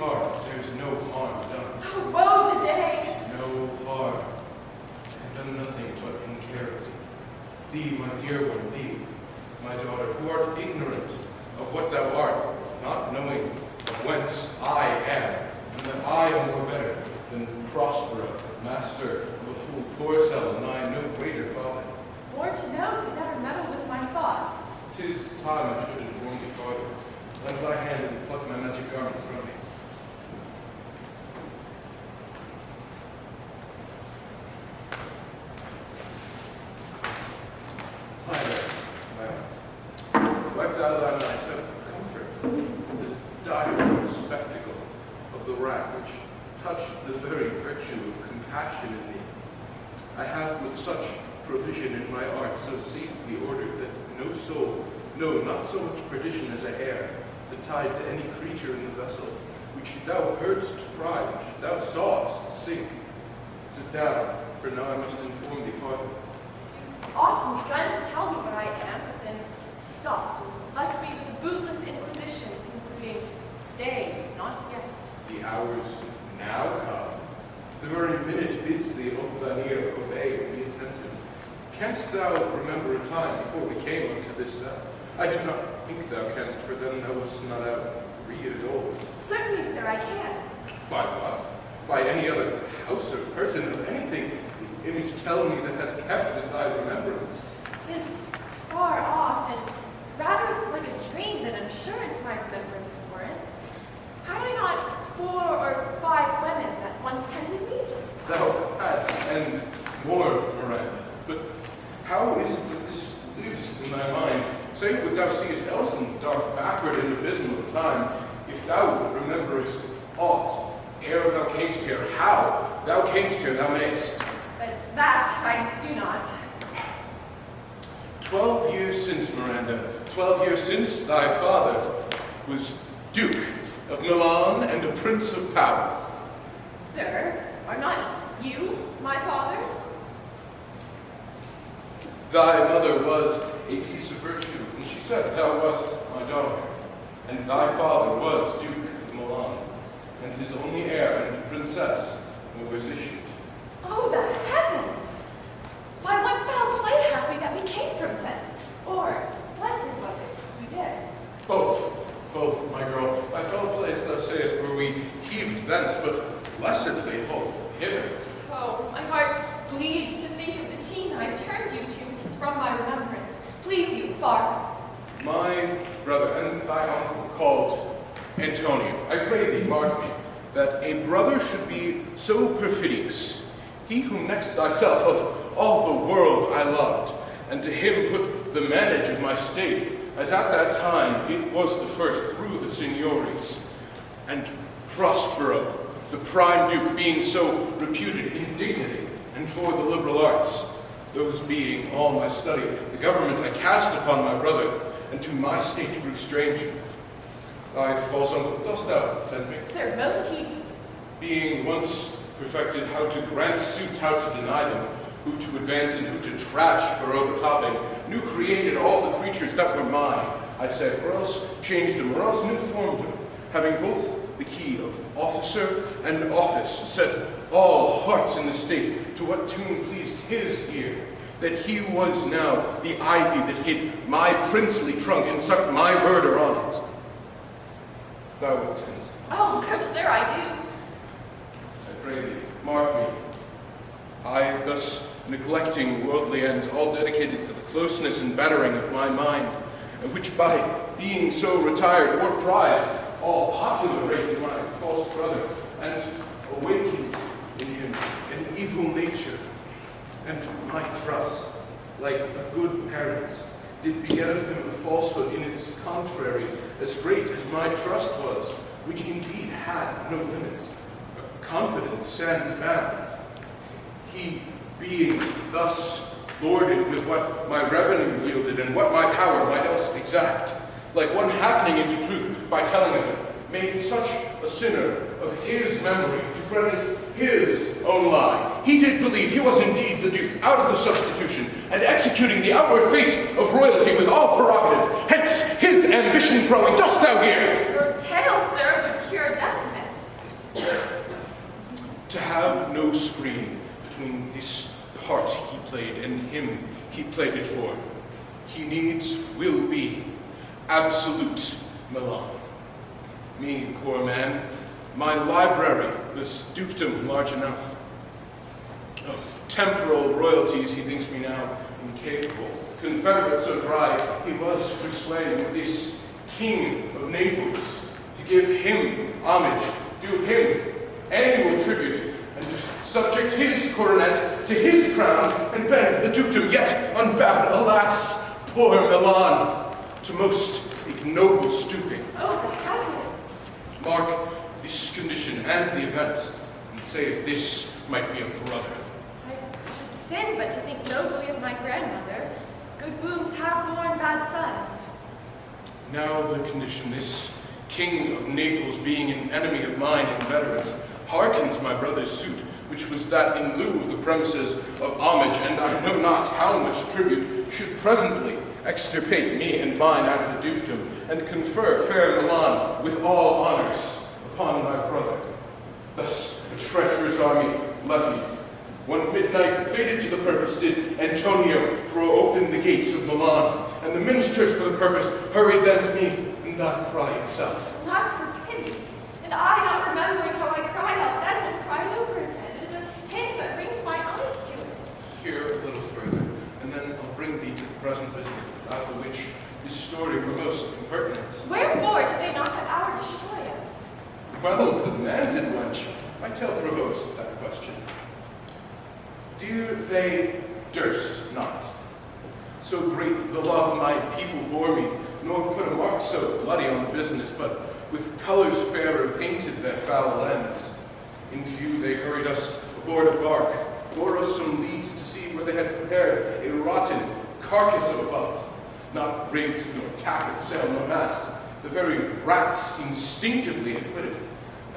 heart there's no harm done. Oh, woe the day! No harm. I've done nothing but in care of thee. Thee, my dear one, thee, my daughter, who art ignorant of what thou art, not knowing of whence I am, and that I am more better than Prospero, master of a full Porcel, and I no greater father. More to know to never meddle with my thoughts. 'Tis time I should inform thee farther. Lend thy hand and pluck my magic garment from me. Hi there, wipe thou thine eyes of comfort, the dire spectacle of the rack which touched the very virtue of compassion in thee. I have with such provision in my art so safely ordered that no soul, no, not so much perdition as a hair, tied to any creature in the vessel, which thou heardst cry, which thou sawest sink. Sit down, for now I must inform thee farther. You've often begun to tell me what I am, but then stopped and left me with a bootless inquisition, concluding, stay, not yet. The hours now come. The very minute bids thee open thine ear, obey, and be attentive. Canst thou remember a time before we came unto this cell? I do not think thou canst, for then thou wast not out 3 years old. Certainly, sir, I can. By what? By any other house or person of anything the image tell me that hath kept with thy remembrance. 'Tis far off, and rather like a dream than an assurance my remembrance warrants. Had I not 4 or 5 women that once tended me? Thou hadst, and more, Miranda. But how is it that this lives in thy mind, save what thou seest else in the dark, backward and abysmal of time, if thou rememberest aught ere thou camest here, how thou camest here thou mayest? But that I do not. 12 years since, Miranda, 12 years since thy father was Duke of Milan and a Prince of Power. Sir, are not you my father? Thy mother was a piece of virtue, and she said thou wast my daughter, and thy father was Duke of Milan, and his only heir and princess was issued. Oh, the heavens! Why, what foul play have we that we came from thence? Or, blessed was it, we did? Both, my girl. By foul place thou sayest were we heaved thence, but blessedly hope hither. Oh, my heart bleeds to think of the teen I turned you to, which is from my remembrance. Please you, father. My brother and thy uncle called Antonio, I pray thee, mark me, that a brother should be so perfidious, he whom next thyself of all the world I loved, and to him put the manage of my state, as at that time it was the first through the signories, and Prospero, the prime duke, being so reputed in dignity and for the liberal arts, those being all my study, the government I cast upon my brother, and to my state grew stranger. Thy false uncle, dost thou tend me? Sir, most he... Being once perfected how to grant suits, how to deny them, who to advance and who to trash for overtopping, new created all the creatures that were mine, I said, or else changed them, or else new formed them, having both the key of officer and office, set all hearts in the state to what tune pleased his ear, that he was now the ivy that hid my princely trunk and sucked my verdure on it. Thou attendest. Oh, good sir, I do. I pray thee, mark me. I, thus neglecting worldly ends, all dedicated to the closeness and bettering of my mind, and which by being so retired or prized, all populate my false brother, and awakened in him an evil nature, and my trust, like a good parent, did beget of him a falsehood in its contrary, as great as my trust was, which indeed had no limits, a confidence sans bound. He being thus lorded with what my revenue yielded and what my power might else exact, like one happening into truth by telling of it, made such a sinner of his memory to credit his own lie. He did believe he was indeed the Duke, out of the substitution, and executing the outward face of royalty with all prerogative. Hence his ambition growing. Dost thou hear? Your tale, sir, would cure deafness. to have no screen between this part he played and him he played it for. He needs will be absolute Milan. Me, poor man, my library was dukedom large enough. Of temporal royalties he thinks me now incapable. Confederate so dry he was persuading this king of Naples to give him homage, do him annual tribute, and to subject his coronet to his crown, and bend the dukedom yet unbowed. Alas, poor Milan, to most ignoble stooping. Oh, the heavens! Mark this condition and the event, and say if this might be a brother. I should sin but to think nobly of my grandmother. Good wombs have borne bad sons. Now the condition, this king of Naples being an enemy of mine inveterate, hearkens my brother's suit, which was that in lieu of the premises of homage, and I know not how much tribute, should presently extirpate me and mine out of the dukedom, and confer fair Milan with all honors upon my brother. Thus a treacherous army levied. One midnight fated to the purpose did Antonio throw open the gates of Milan, and the ministers for the purpose hurried then to me, and that cry itself. Not for pity, and I not remembering how I cried out then and cried over again, is a hint that brings my eyes to it. Here a little further, and then I'll bring thee to the present business, out of which this story were most impertinent. Wherefore did they not that hour destroy us? Well demanded, wench. My tale provokes that question. Dear, they durst not. So great the love my people bore me, nor put a mark so bloody on the business, but with colors fairer painted their foul ends. In few they hurried us aboard a bark, bore us some leagues to see where they had prepared a rotten carcass of a boat, not rigged nor tackle, sail nor mast. The very rats instinctively had quitted,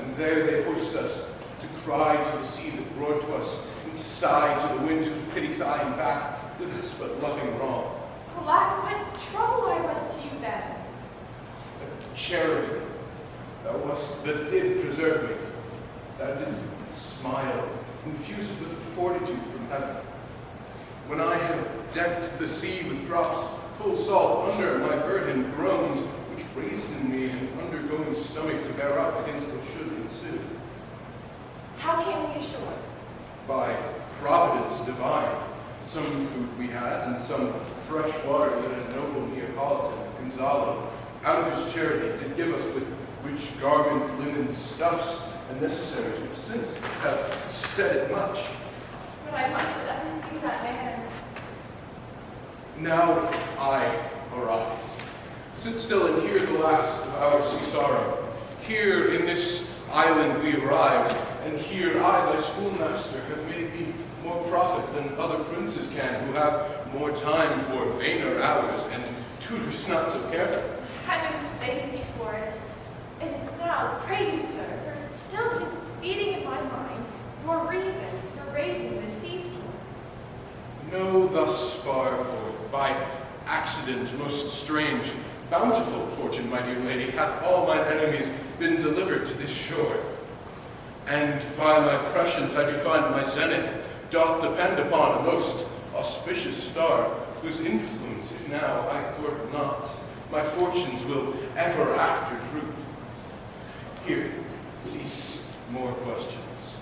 and there they hoist us to cry to the sea that roared to us, and to sigh to the winds whose pity sighing back did us but loving wrong. Alack, what trouble I was to you then! A charity thou wast that did preserve me. Thou didst smile, infused with fortitude from heaven. When I have decked the sea with drops full salt under my burden groaned, which raised in me an undergoing stomach to bear up against what should ensue. How came we ashore? By providence divine, some food we had, and some fresh water that a noble Neapolitan, Gonzalo, out of his charity, did give us with rich garments, linen, stuffs, and necessaries, which since have steaded much. But I might have ever seen that man. Now I arise. Sit still and hear the last of our sea sorrow. Here in this island we arrived, and here I, thy schoolmaster, have made thee more profit than other princes can, who have more time for vainer hours and tutors not so careful. Heavens thank me for it. And now, pray you, sir, for still 'tis beating in my mind your reason for raising the sea storm. Know thus far forth, by accident most strange, bountiful fortune, my dear lady, hath all mine enemies been delivered to this shore. And by my prescience I do find my zenith doth depend upon a most auspicious star, whose influence, if now I court not, my fortunes will ever after droop. Here, cease more questions.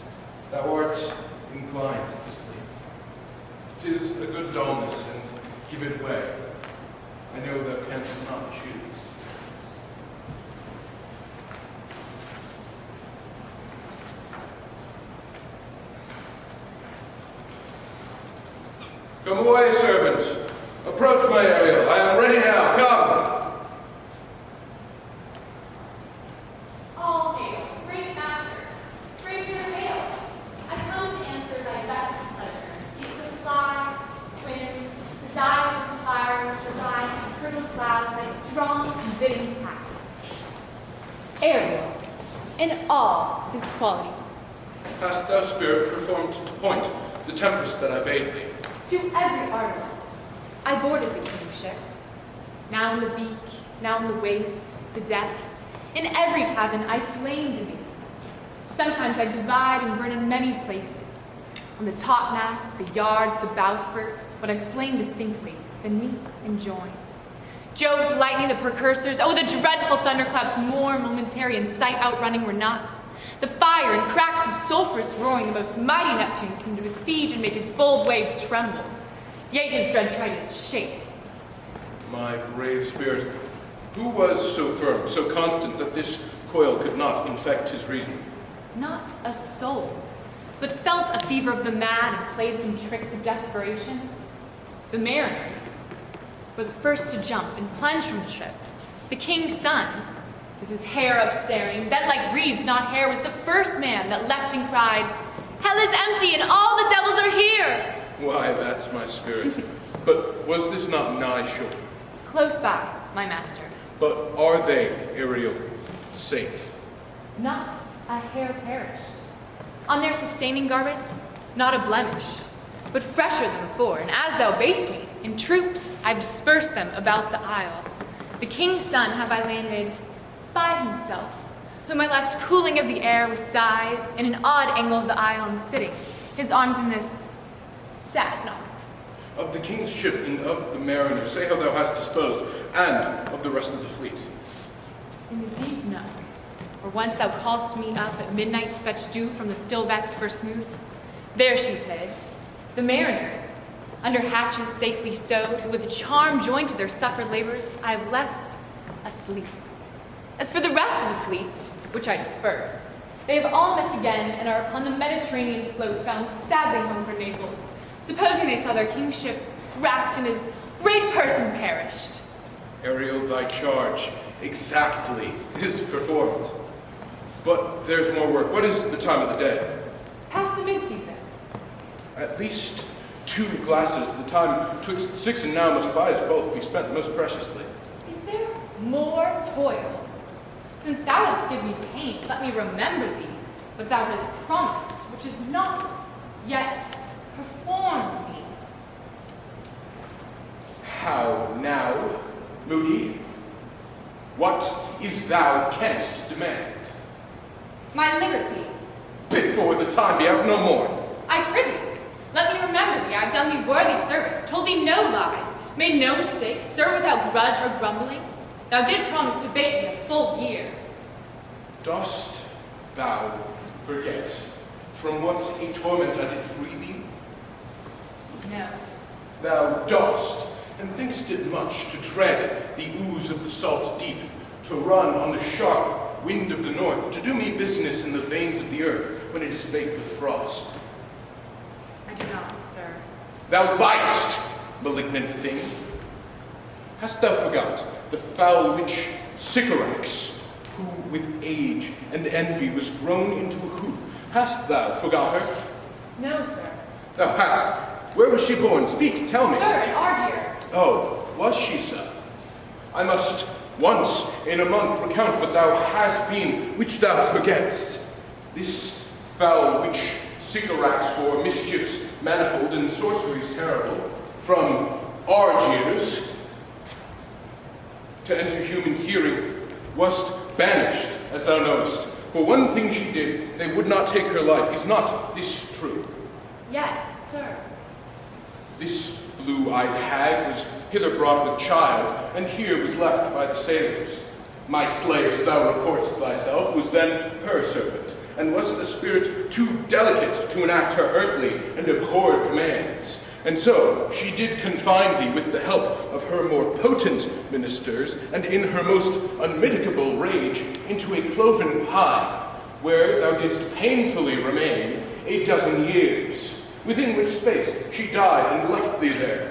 Thou art inclined to sleep. 'Tis a good dullness, and give it way. I know thou canst not choose. Come away, servant. Approach my Ariel. I am ready now. Come. All hail, great master. Brave your hail. I come to answer thy best pleasure. To fly, to swim, to dive into fires, to ride in curdled clouds, thy strong and bidding task. Ariel, in all his quality. Hast thou, spirit, performed to point the tempest that I bade thee? To every article, I boarded the king's ship. Now in the beak, now in the waist, the deck. In every cabin I flamed amazement. Sometimes I divide and burn in many places. On the topmast, the yards, the bowsprits, but I flame distinctly, then meet and join. Jove's lightning, the precursors, oh, the dreadful thunderclaps, more momentary in sight outrunning were not. The fire and cracks of sulphurous roaring, the most mighty Neptune seemed to besiege and make his bold waves tremble. Yea, his dread trident shake. My brave spirit, who was so firm, so constant that this coil could not infect his reason? Not a soul, but felt a fever of the mad and played some tricks of desperation. The mariners were the first to jump and plunge from the ship. The king's son, with his hair upstaring, then like reeds, not hair, was the first man that leapt and cried, "Hell is empty and all the devils are here!" Why, that's my spirit. But was this not nigh shore? Close by, my master. But are they, Ariel, safe? Not a hair perished. On their sustaining garments, not a blemish, but fresher than before, and as thou based me, in troops I've dispersed them about the isle. The king's son have I landed by himself, whom I left cooling of the air with sighs in an odd angle of the isle and sitting, his arms in this sad knot. Of the king's ship and of the mariners, say how thou hast disposed, and of the rest of the fleet. In the deep nook, where once thou call'st me up at midnight to fetch dew from the still Vexper smooths, there she's hid. The mariners, under hatches safely stowed, who with a charm joined to their suffered labors, I have left asleep. As for the rest of the fleet, which I dispersed, they have all met again and are upon the Mediterranean float, bound sadly home for Naples, supposing they saw their king's ship wracked and his great person perished. Ariel, thy charge exactly is performed. But there's more work. What is the time of the day? Past the mid-season. At least 2 glasses. The time twixt 6 and now must by us both be spent most preciously. Is there more toil? Since thou dost give me pains, let me remember thee, what thou hast promised, which is not yet performed me. How now, Moody? What is thou canst demand? My liberty, Before the time be out, no more. I prithee, let me remember thee. I have done thee worthy service, told thee no lies, made no mistake, served without grudge or grumbling. Thou did promise to bait me a full year. Dost thou forget from what a torment I did free thee? No. Thou dost, and think'st it much to tread the ooze of the salt deep, to run on the sharp wind of the north, to do me business in the veins of the earth when it is baked with frost. I do not, sir. Thou liest, malignant thing. Hast thou forgot the foul witch Sycorax, who with age and envy was grown into a hoop? Hast thou forgot her? No, sir. Thou hast. Where was she born? Speak, tell me. Sir, in Argier. Oh, was she so? I must once in a month recount what thou hast been, which thou forgett'st. This foul witch Sycorax for mischiefs manifold and sorceries terrible, from Argiers to enter human hearing, wast banished, as thou knowest. For one thing she did, they would not take her life. Is not this true? Yes, sir. This blue-eyed hag was hither brought with child, and here was left by the sailors. My slave, as thou reportst thyself, was then her servant, and was the spirit too delicate to enact her earthly and abhorred commands. And so she did confine thee with the help of her more potent ministers, and in her most unmitigable rage, into a cloven pine, where thou didst painfully remain 12 years, within which space she died and left thee there.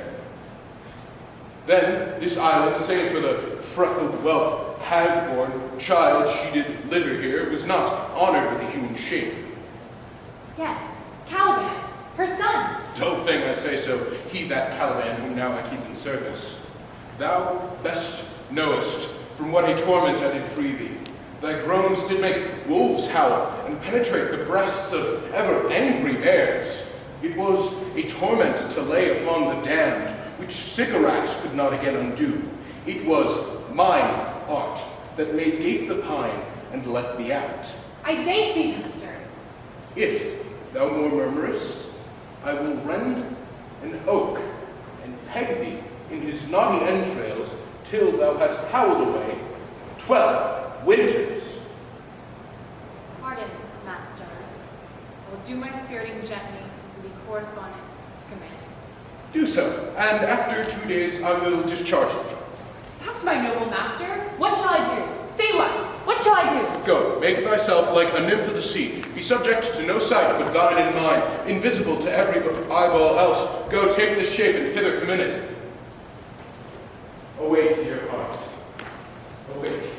Then this island, save for the freckled whelp, hag-born child she did litter here, was not honored with a human shape. Yes, Caliban, her son. Dull thing, I say so, he that Caliban whom now I keep in service. Thou best knowest from what a torment I did free thee. Thy groans did make wolves howl, and penetrate the breasts of ever angry bears. It was a torment to lay upon the damned, which Sycorax could not again undo. It was mine art that made gape the pine and let thee out. I thank thee, master. If thou more murmurest, I will rend an oak and peg thee in his knotty entrails till thou hast howled away 12 winters. Pardon, master. I will do my spiriting gently and be correspondent to command. Do so, and after 2 days I will discharge thee. That's my noble master. What shall I do? Say what? What shall I do? Go, make thyself like a nymph of the sea. Be subject to no sight but thine and mine, invisible to every eyeball else. Go, take this shape and hither come in it. Awake, dear heart. Awake.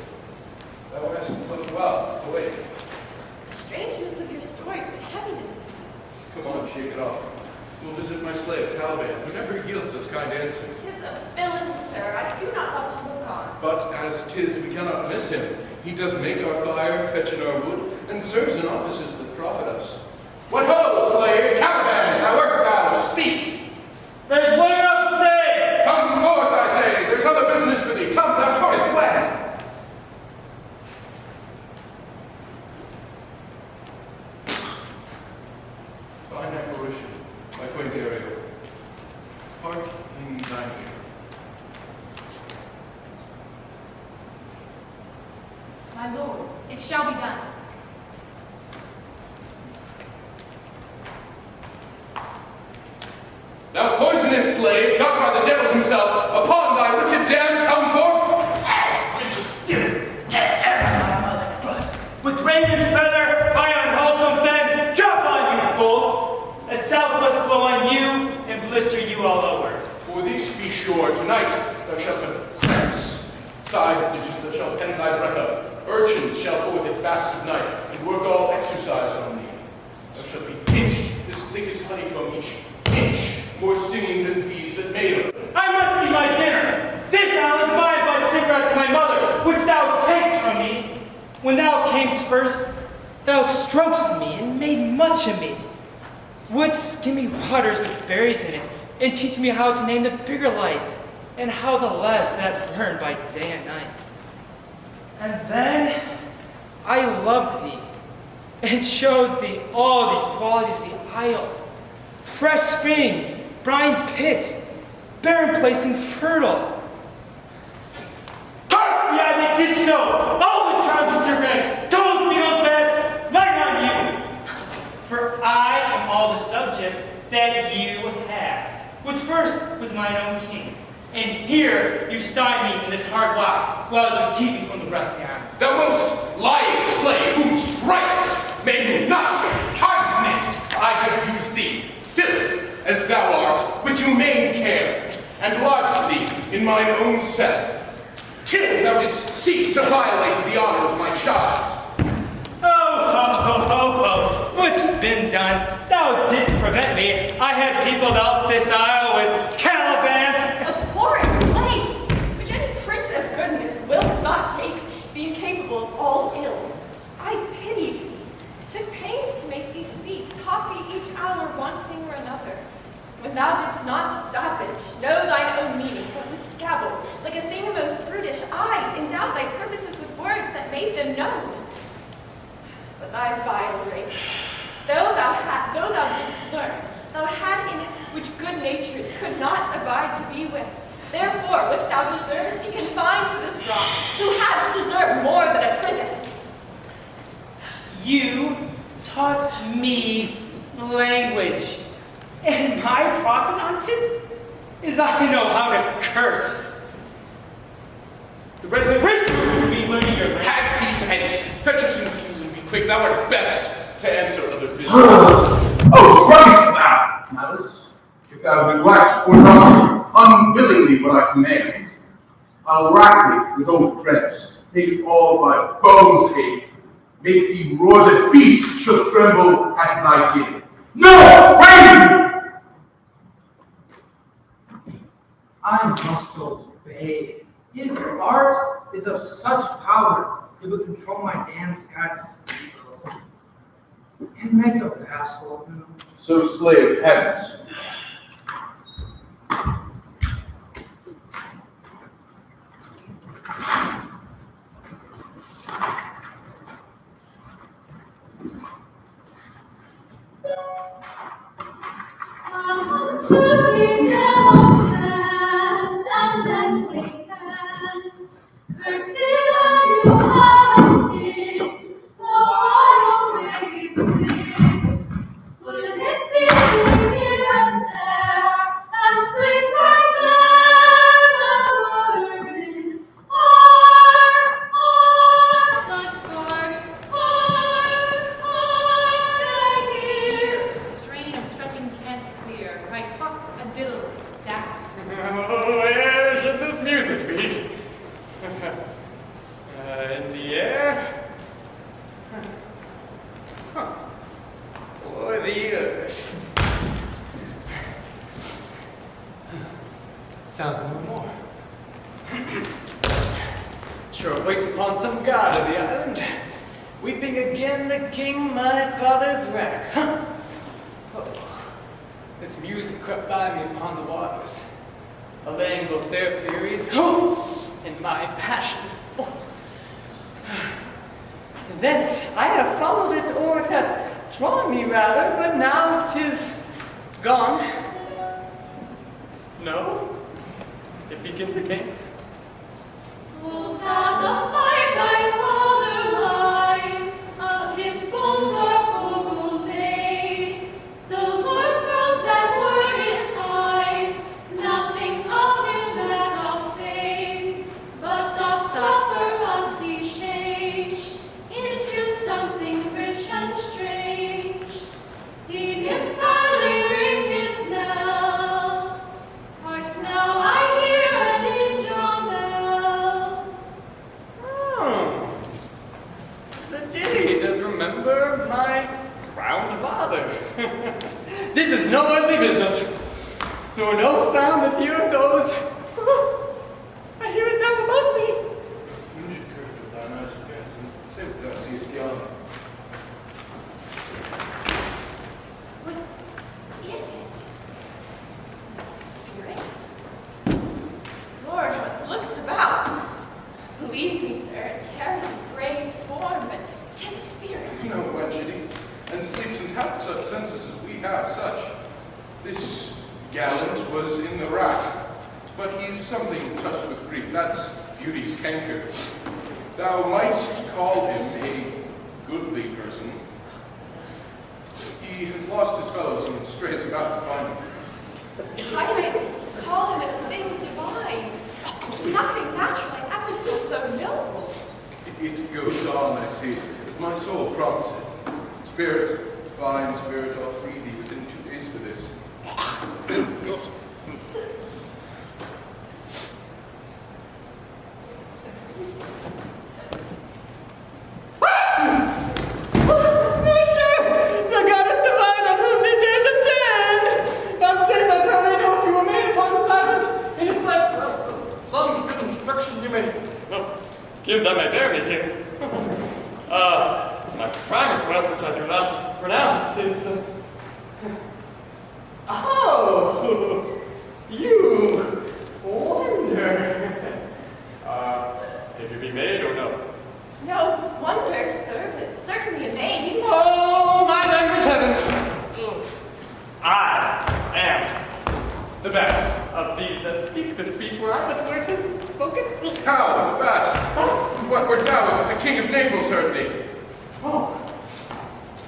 Thou hast slept well. Awake. Strangeness of your story, but heaviness. Come on, shake it off. We'll visit my slave, Caliban, who never yields us kind answers. 'Tis a villain, sir. I do not love to look on. But as 'tis, we cannot miss him. He does make our fire, fetch in our wood, and serves in offices that profit us. What ho, slave! Caliban, thou art thou, speak! There's way enough today! Come forth, I say! There's other business for thee. Come, thou tourist, when? Fine apparition, my quaint Ariel. Hark in thine ear. My lord, it shall be done. Thou poisonous slave, got by the devil himself, upon thy wicked dam come forth! With raven's feather, my unwholesome men, drop on you, bull! A southwest blow on you, and blister you all over. For this be sure, tonight thou shalt have cramps, side stitches that shall pen thy breath up. Urchins shall forth at fast of night, and work all exercise on thee. Thou shalt be pinched as thick as honeycomb, each pinch more stinging than bees that made them. I must eat my dinner. This island's mine by cigarette to my mother, which thou takes from me. When thou camest first, thou strokest me and made much of me. Wouldst give me waters with berries in it, and teach me how to name the bigger light, and how the less that burn by day and night. And then I loved thee, and showed thee all the qualities of the isle. Fresh springs, brine pits, barren place and fertile. Yeah, they did so. All the tribes of serpents, go with me those beds, light on you. For I am all the subjects that you have, which first was mine own king. And here you stymie me in this hard walk, while you keep me from the rest of the island. Thou most lying slave, whom stripes made not kindness I have used thee, filth as thou art, with humane care, and lodged thee in mine own cell, till thou didst seek to violate the honor of my child. Oh, ho, ho, ho, ho. What's been done? Thou didst prevent me. I had peopled else this isle with Calibans. Abhorrent slave, which any prince of goodness wilt not take, being capable of all ill. I pitied thee, took pains to make thee speak, taught thee each hour one thing or another. When thou didst not savage, know thine own meaning, but wouldst gabble, like a thing most brutish, I endowed thy purposes with words that made them known. But thy vile race, though thou didst learn, thou had in it which good natures could not abide to be with. Therefore wast thou deservedly confined to this rock, who hadst deserved more than a prison. You taught me language, and my profit on't is I know how to curse. The red will be learning your language. Hag seed hence, fetch us in fuel and be quick, thou art best to answer other business. Oh, Christ thou, malice! If thou be wax or not, unwillingly what I command, I'll rack thee with old krebs, make all thy bones ache, make thee roar that feast shall tremble at thy din. No! Raven! I must obey. His art is of such power, it would control my damned God's evils and make a vassal of him. So slave hence. Sure waits upon some god of the island, weeping again the king my father's wreck. Oh, this music crept by me upon the waters, allaying both their furies and my passion. Oh. And thence I have followed it, or it hath drawn me rather, but now 'tis gone. No, it begins again. Full fathom five thy father lies, of his bones are coral made. Those are pearls that were his eyes, nothing of him that doth fade, but doth suffer us he changed into something rich and strange. Seen him sadly ring his knell, hark now I hear a din-drum bell. Oh, the ditty does remember my drowned father. This is no earthly business, nor no sound that here goes. I hear it now above me. What is it? Spirit? Lord, what looks about? Believe me, sir, it carries a brave form, but 'tis a spirit. No, wench, it eats and sleeps and hath such senses as we have such. This gallant was in the rack, but he's something touched with grief. That's beauty's canker. Thou mightst call him a goodly person. He has lost his fellows and strays about to find them. I might call him a thing divine. Nothing natural I ever saw so noble. It goes on, I see, as my soul prompts it. Spirit, divine spirit, I'll free thee within 2 days for this. Give that I bear me here. My prime request, which I do not pronounce, is. Oh! You wonder. If you be made or no? No wonder, sir, but certainly a maid. Oh, my language heavens! I am the best of these that speak the speech where it is spoken. How, the best? What wert thou if the king of Naples heard thee? Oh,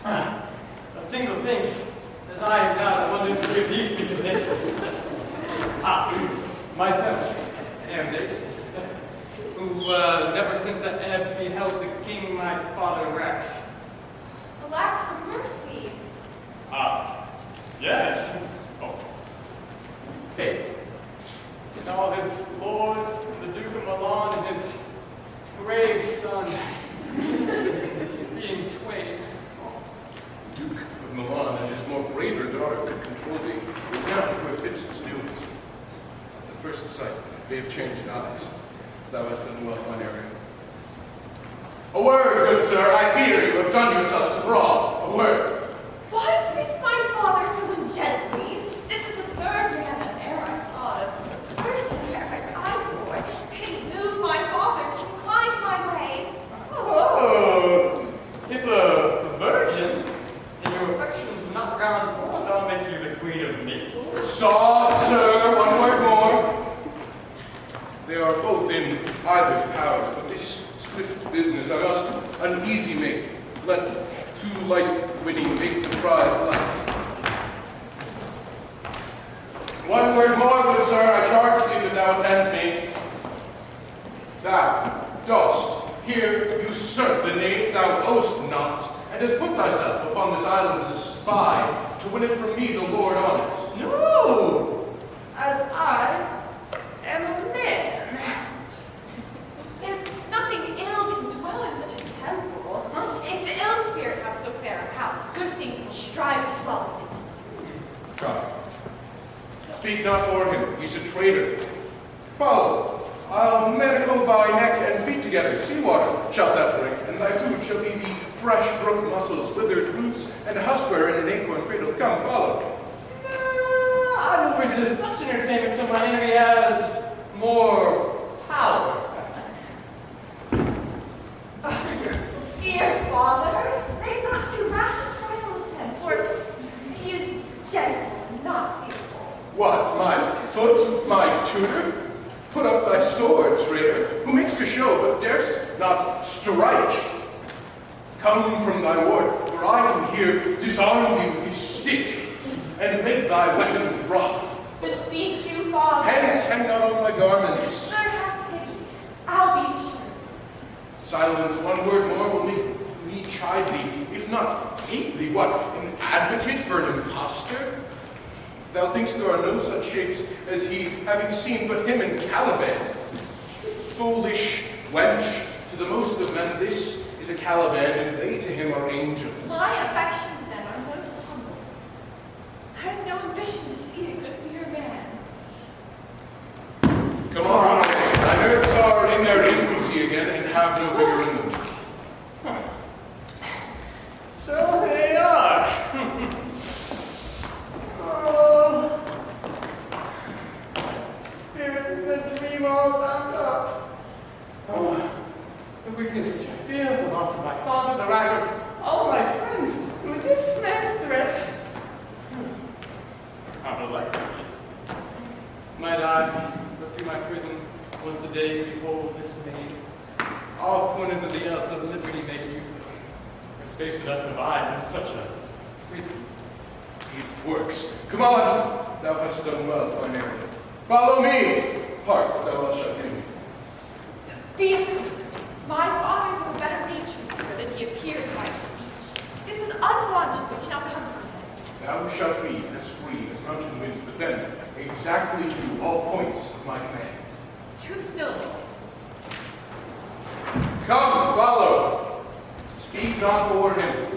a single thing, as I am now that wonders to give these speech of Tempest. Myself am Tempest, who never since I have beheld the king my father wrecked. Alack for mercy. Yes. Oh, faith. And all his lords, the Duke of Milan and his brave son, being twain. The Duke of Milan and his more braver daughter could control thee. Now were fit to do it. At the first sight, they have changed eyes. Thou hast done well, fine area. A word, good sir. I fear you have done yourself some wrong. A word. Why speaks my father so ungently? This is the third man that e'er I saw. The first that e'er I sighed for. Pity moved my father to incline to my way. Oh, if a virgin, and your affections not gone forth, I'll make you the queen of Naples. Soft, sir. One word more. They are both in either's powers, but this swift business I must uneasy make. Let too light winning make the prize light. One word more, good sir, I charge thee that thou attend me. Thou dost here usurp the name thou owest not, and hast put thyself upon this island as a spy, to win it from me, the Lord on it. No, as I am a man. There's nothing ill can dwell in such a temple. If the ill spirit have so fair a house, good things will strive to dwell in it. Come. Speak not for him, he's a traitor. Follow. I'll manacle thy neck and feet together. Sea-water shalt thou drink, and thy food shall be the fresh brook mussels, withered roots, and huskware in an acorn cradle. Come, follow. I don't resist such entertainment till my enemy has more power. Dear father, make not too rash a trial of him, for he is gentle and not fearful. What, my foot, my tutor? Put up thy sword, traitor, who makes to show, but darest not strike. Come from thy ward, for I can here disarm thee with this stick, and make thy weapon drop. Beseech you, father. Hence, hang not on my garments. Sir, have pity. I'll be sure. Silence, one word more will make me chide thee, if not hate thee. What, an advocate for an impostor? Thou thinkst there are no such shapes as he, having seen but him in Caliban. Foolish wench, to the most of men this is a Caliban, and they to him are angels. My affections, then, are most humble. I have no ambition to see a good mere man. Come on, run away. Thy nerves are in their infancy again, and have no vigor in them. So they are. Oh, spirits in the dream all bound up. Oh, the weakness which I feel, the loss of my father, the wrath of all my friends, with this man's threat. How delightful. Might I look through my prison once a day, behold this maid? All corners of the earth of liberty make use of. A space enough of I in such a prison. It works. Come on. Thou hast done well, fine Aaron. Follow me. Hark, thou wilt shut in. Be of comfort. My father is of a better nature, sir, than he appears by his speech. This is unwonted which now come from him. Thou shalt be as free as mountain winds, but then exactly to all points of my command. To the syllable. Come, follow. Speak not for him.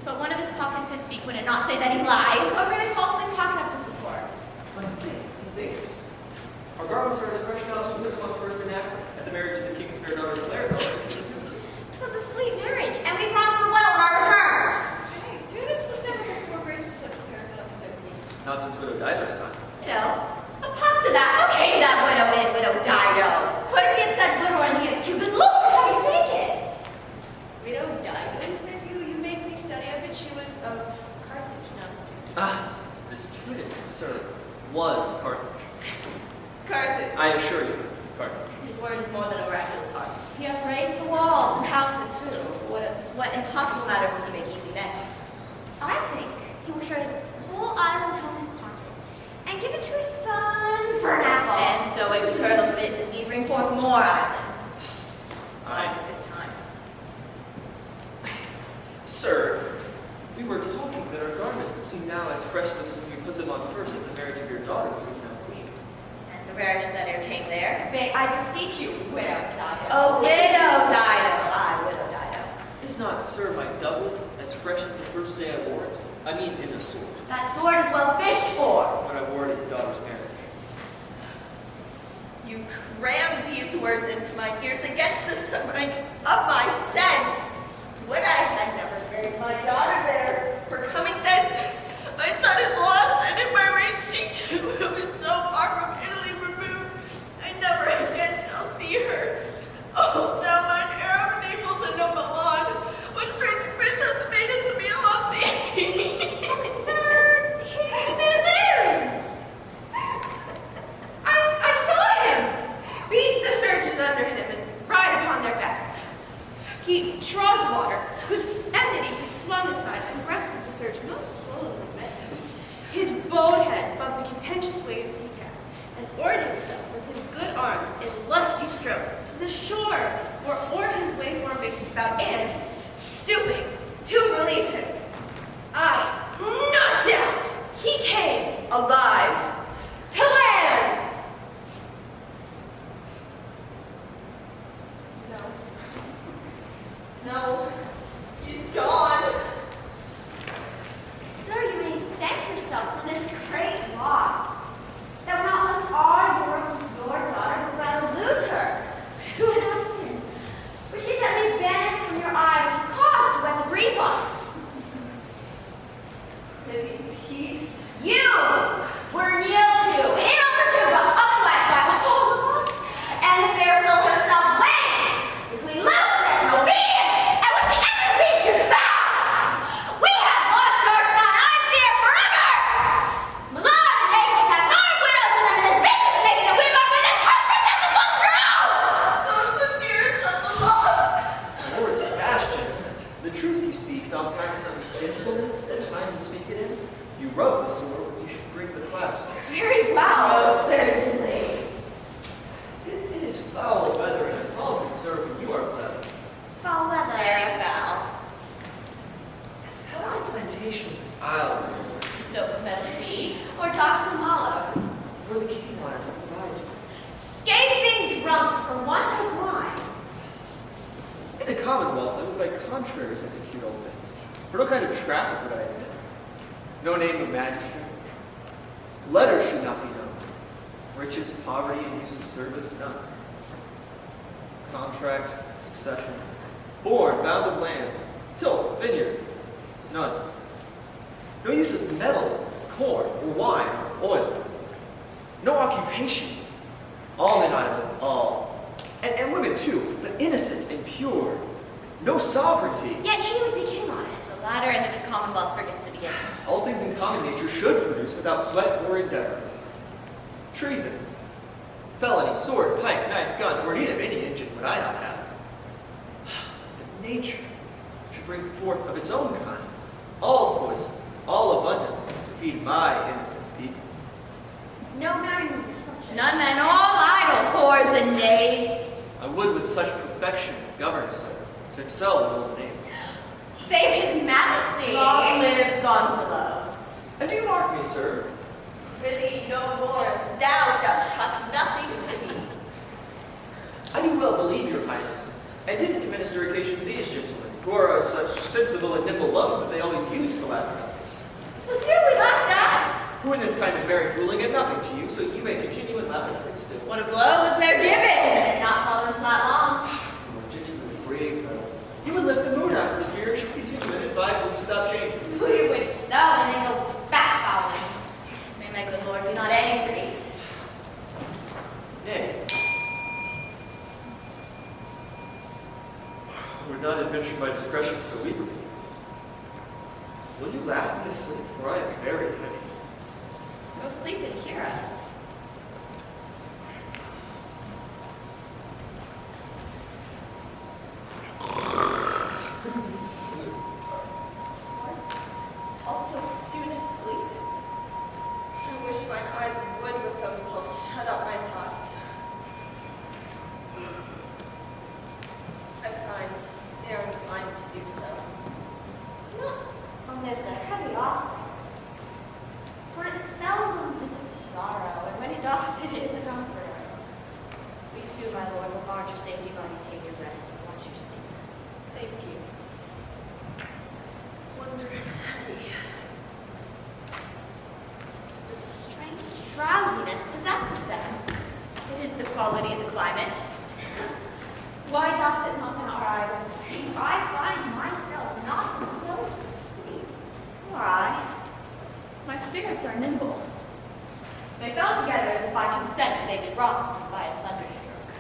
But one of his pockets could speak, would it not say that he lies? A very false Not since Widow Dido's time. A pox of that. How came that widow in Widow Dido? What if he had said widow and he is too good? Lord, how you take it? Widow Dido, said you? You make me study of it. She was of Carthage, no? Ah, this Judas, sir, was Carthage. Carthage. I assure you, Carthage. His word is more than a miraculous heart. He hath raised the walls and houses too. What impossible matter will he make easy next? I think he will carry this whole island home in his pocket and give it to his son for an apple. And so a colonel's bid this evening bring forth more islands. Aye. A good time. Sir, we were talking that our garments seem now as fresh as when we put them on first at the marriage of your daughter, who is now queen. And the marriage setter came there. I beseech you, Widow Dido. Oh, Widow Dido. Aye, Widow Dido. Is not, sir, my doublet as fresh as the first day I wore it? I mean, in the sword, That sword is well fished for. when I wore it at your daughter's marriage. You crammed these words into my ears against the stomach of my sense. Would I had never buried my daughter there. For coming thence, my son is lost, and in my reign she too, who is so far from Italy removed, I never again shall see her. Oh, thou mine heir of Naples and of Milan, what strange fish hath made his meal on thee? Sir, he lives. I saw him beat the surges under him and ride upon their backs. He trod water, whose enmity he flung aside and breasted the surge most slowly met him. His bowed head above the contentious waves he kept, and oared himself with his good arms in lusty stroke to the shore, where o'er his waveworn bases bowed, and, stooping to relieve him, not doubt, he came alive to land. No, he's gone. Sir, you may thank yourself for this great loss. That when all of us are your daughter, would rather lose her to an island, which is at least banished from your eye, which caused to wet the grief on it. Living peace. You were kneeled to, in overture, but otherwise by all of us, and the fair soul herself weighing between lowliness and obedience, and with the end of being to bow. We have lost our son, I fear, forever. Milan and Naples have nine widows in them, and this business making that we might win the comfort that the folks are own. Sons and tears of the lost. My Lord Sebastian, the truth you speak doth pack some gentleness and time to speak it in. You wrote the sword, you should break the clasp. Very well, certainly. It is foul weather, and us all concerned when you are clever. Foul weather. Very foul. Had our plantation this isle, Soap of metal seed, or docks and mallows. where the king wanted to provide you. Escaping drunk for want of wine. In the Commonwealth, I would by contraries execute all things. For no kind of traffic would I admit. No name of magistrate. Letters should not be known. Riches, poverty, and use of service, none. Contract, succession. Born, bound of land. Tilth, vineyard, none. No use of metal, corn, or wine, or oil. No occupation. All men idle, all. And women too, but innocent and pure. No sovereignty. Yet he would be king on it. The latter end of his commonwealth forgets the beginning. All things in common nature should produce without sweat or endeavor. Treason, felony, sword, pike, knife, gun, or need of any engine would I not have. But nature should bring forth of its own kind, all poison, all abundance, to feed my innocent people. No marrying with such a... None men all idle, whores and knaves. I would with such perfection govern, sir, to excel the old name. Save his majesty. Long live Gonzalo. And do you mark me, sir? Really, no more. Thou dost have nothing to me. I do well believe your highness, and did it to minister occasion to these gentlemen, who are of such sensible and nimble lungs that they always use to laugh at. 'Twas you we laughed at. Who in this kind of merry fooling had nothing to you, so you may continue and laugh at it still. What a blow was there given, and not fallen flat long. You are gentlemen brave, fellow. You would lift a moon after spear should continue it in 5 weeks without change. We would sow and then go back fouling. venture my discretion so weakly. Will you laugh me to sleep, for I am very heavy? Go sleep and hear us. Also soon asleep. I wish my eyes would with themselves shut up my thoughts. I find they are inclined to do so. Not amid the heavy offerings, for it seldom visits sorrow, and when it does, it is a comforter. We too, my lord, will guard your safety while you take your rest and watch your sleep. Thank you. Wondrous heavy. A strange drowsiness possesses them. It is the quality of the climate. Why doth it not in our islands? I find myself not disposed to sleep. Nor I. My spirits are nimble. They fell together as if by consent they dropped as by a thunderstroke.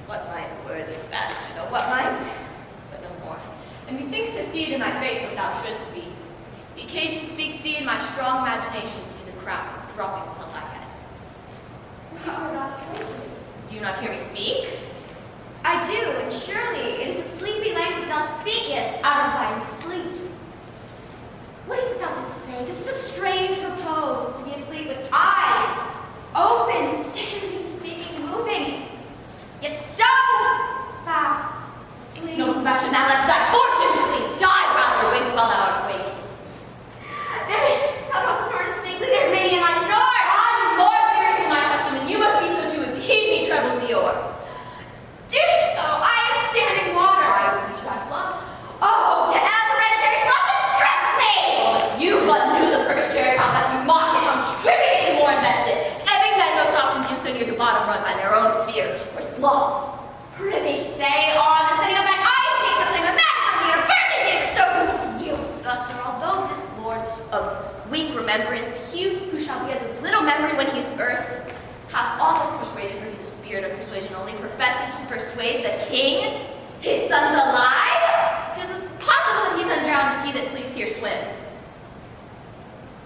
What might were this bastion, or what might, but no more. And methinks I see it in my face what thou shouldst be. The occasion speaks thee, and my strong imagination sees a crown dropping upon thy head. Oh, not sleeping. Do you not hear me speak? I do, and surely it is a sleepy language thou speakest out of thine sleep. What is it thou didst say? This is a strange repose, to be asleep with eyes open, standing, speaking, moving, yet so fast asleep. No, Sebastian, thou let's thy fortune sleep. Die rather, wait while thou art waking. Thou must snore distinctly, there's many in thy snores. I'm more serious in my custom, and you must be so too, if to heed me trebles the oar. Do so, I am standing water. I will teach thy flock. Oh, to hereditary sloth that strips me! Oh, you but knew the privileged cherish how thus you mock it, I'm stripping it more invested. Having men most often do so near the bottom run by their own fear or sloth. Prithee say, on the setting of that I take the flame of man from me, or burn the dear stove from which yield. Thus, sir, although this lord of weak remembrance, he who shall be as of little memory when he is earthed, hath almost persuaded, for he's a spirit of persuasion only, professes to persuade the king, his son's alive? 'Tis as possible that he's undrowned as he that sleeps here swims.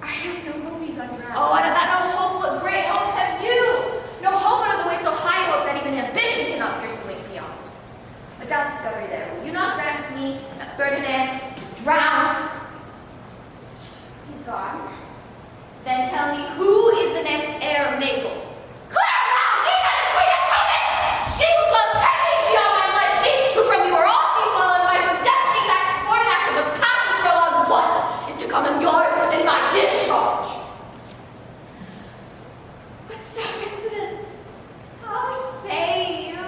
I have no hope he's undrowned. Oh, out of that no hope, what great hope have you? No hope out of the way so high a hope that even ambition cannot pierce the link beyond. A doubt discovery there. Will you not grant me that Ferdinand is drowned? He's gone. Then tell me, who is the next heir of Naples? Claribel! She that is queen of Tunis! She who dwells 10 leagues beyond my life! She who from you are all sees well and wise, so death exact before an act of what's past is prolonged. What is to come in yours in my discharge? What star is this? How say you?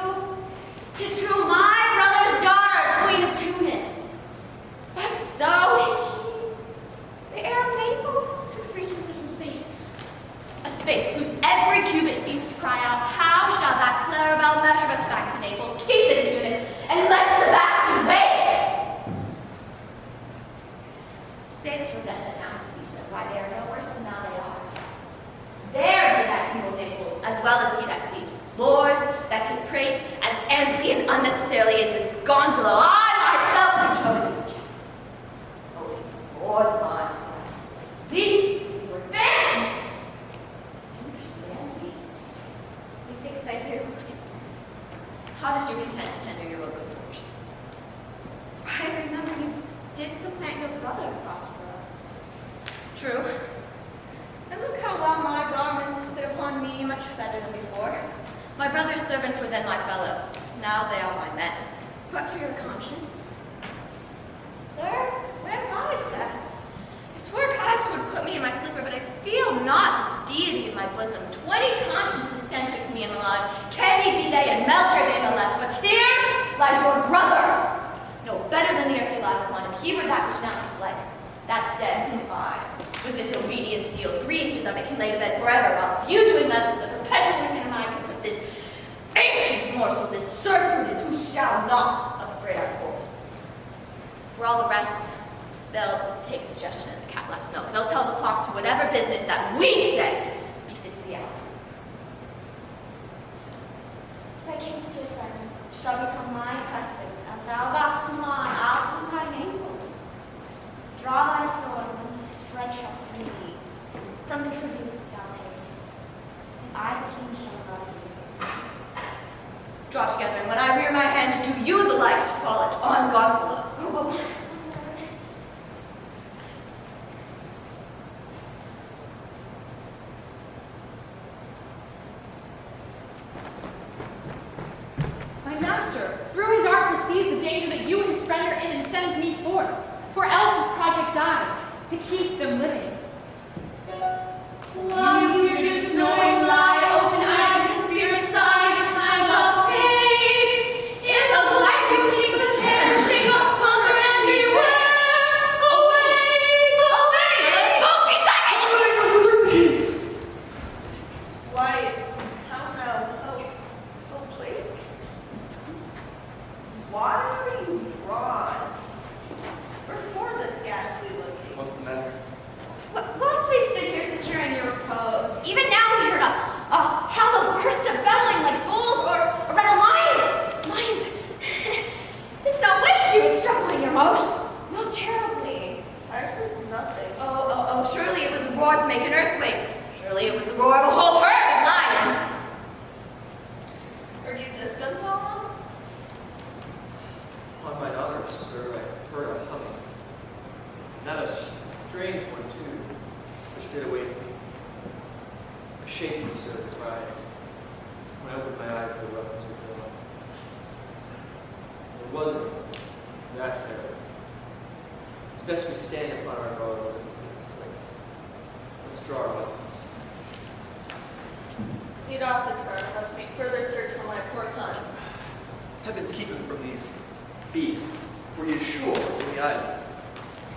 'Tis true, my brother's daughter is queen of Tunis. But so is she. The heir of Naples? Whose regions is in space? A space whose every cubit seems to cry out, how shall that Claribel measure us back to Naples, keep it in Tunis, and let Sebastian wake? Say this with them that now sees them, why they are no worse than now they are. There be that king of Naples, as well as he that sleeps. Lords that can prate as amply and unnecessarily as this gondola I myself control to reject. Oh, Lord mine, sleeps your advancement. Do you understand me? Methinks I do. How did you contend to tender your own good fortune? I remember you did supplant your brother, Prospero. True. And look how well my garments fit upon me, much better than before. My brother's servants were then my fellows. Now they are my men. But for your conscience? Sir, where lies that? If 'twere God would put me in my sleeper, but I feel not this deity in my bosom. 20 consciences stand twixt me and alive. Can he be they and melt her they no less? But here lies your brother. No better than the earth he lies upon. If he were that which now is life, that's dead. Whom I, with this obedient steel, 3 inches of it can lay to bed forever, whilst you doing thus with the perpetual and I can put this ancient morsel, this circumstance, who shall not upbraid our course. For all the rest, they'll take suggestion as a cat laps milk. They'll tell the clock to whatever business that we say befits the hour. Thy case, dear friend, shall become my precedent, as thou dost from the tribute thou payest, and I, the king, shall love thee. Draw together, and when I rear my hand, do you the like to fall it on Gonzalo. My master, through his art, perceives the danger that you and his friend are in and sends me forth, for else his project dies, to keep them living. While you hear this snoring lie, open-eyed and spear side, this time I'll take. In the life you keep the perishing, not slumber and beware. Awake, awake, both be silent! Why, how now, oh, Blake? Why are you drawn? Perform this ghastly looking. What's the matter? Whilst we stood here securing your repose, even now we heard a hollow burst of bellowing like bulls or rather lions. Lions. Didst not wake you? It struck my ear most terribly. I heard nothing. Oh, surely it was a roar to make an earthquake. Surely it was the roar of a whole herd of lions. Heard you this, Gonzalo? On my honor, sir, I heard a humming. Not a strange one, too, which did awake me. Ashamed you, sir, to cry. When I opened my eyes, the weapons were drawn. It wasn't. That's terrible. It's best we stand upon our guard over this place. Let's draw our weapons. Lead off this guard, let's make further search for my poor son. Heavens keep him from these beasts, for he is sure in the island.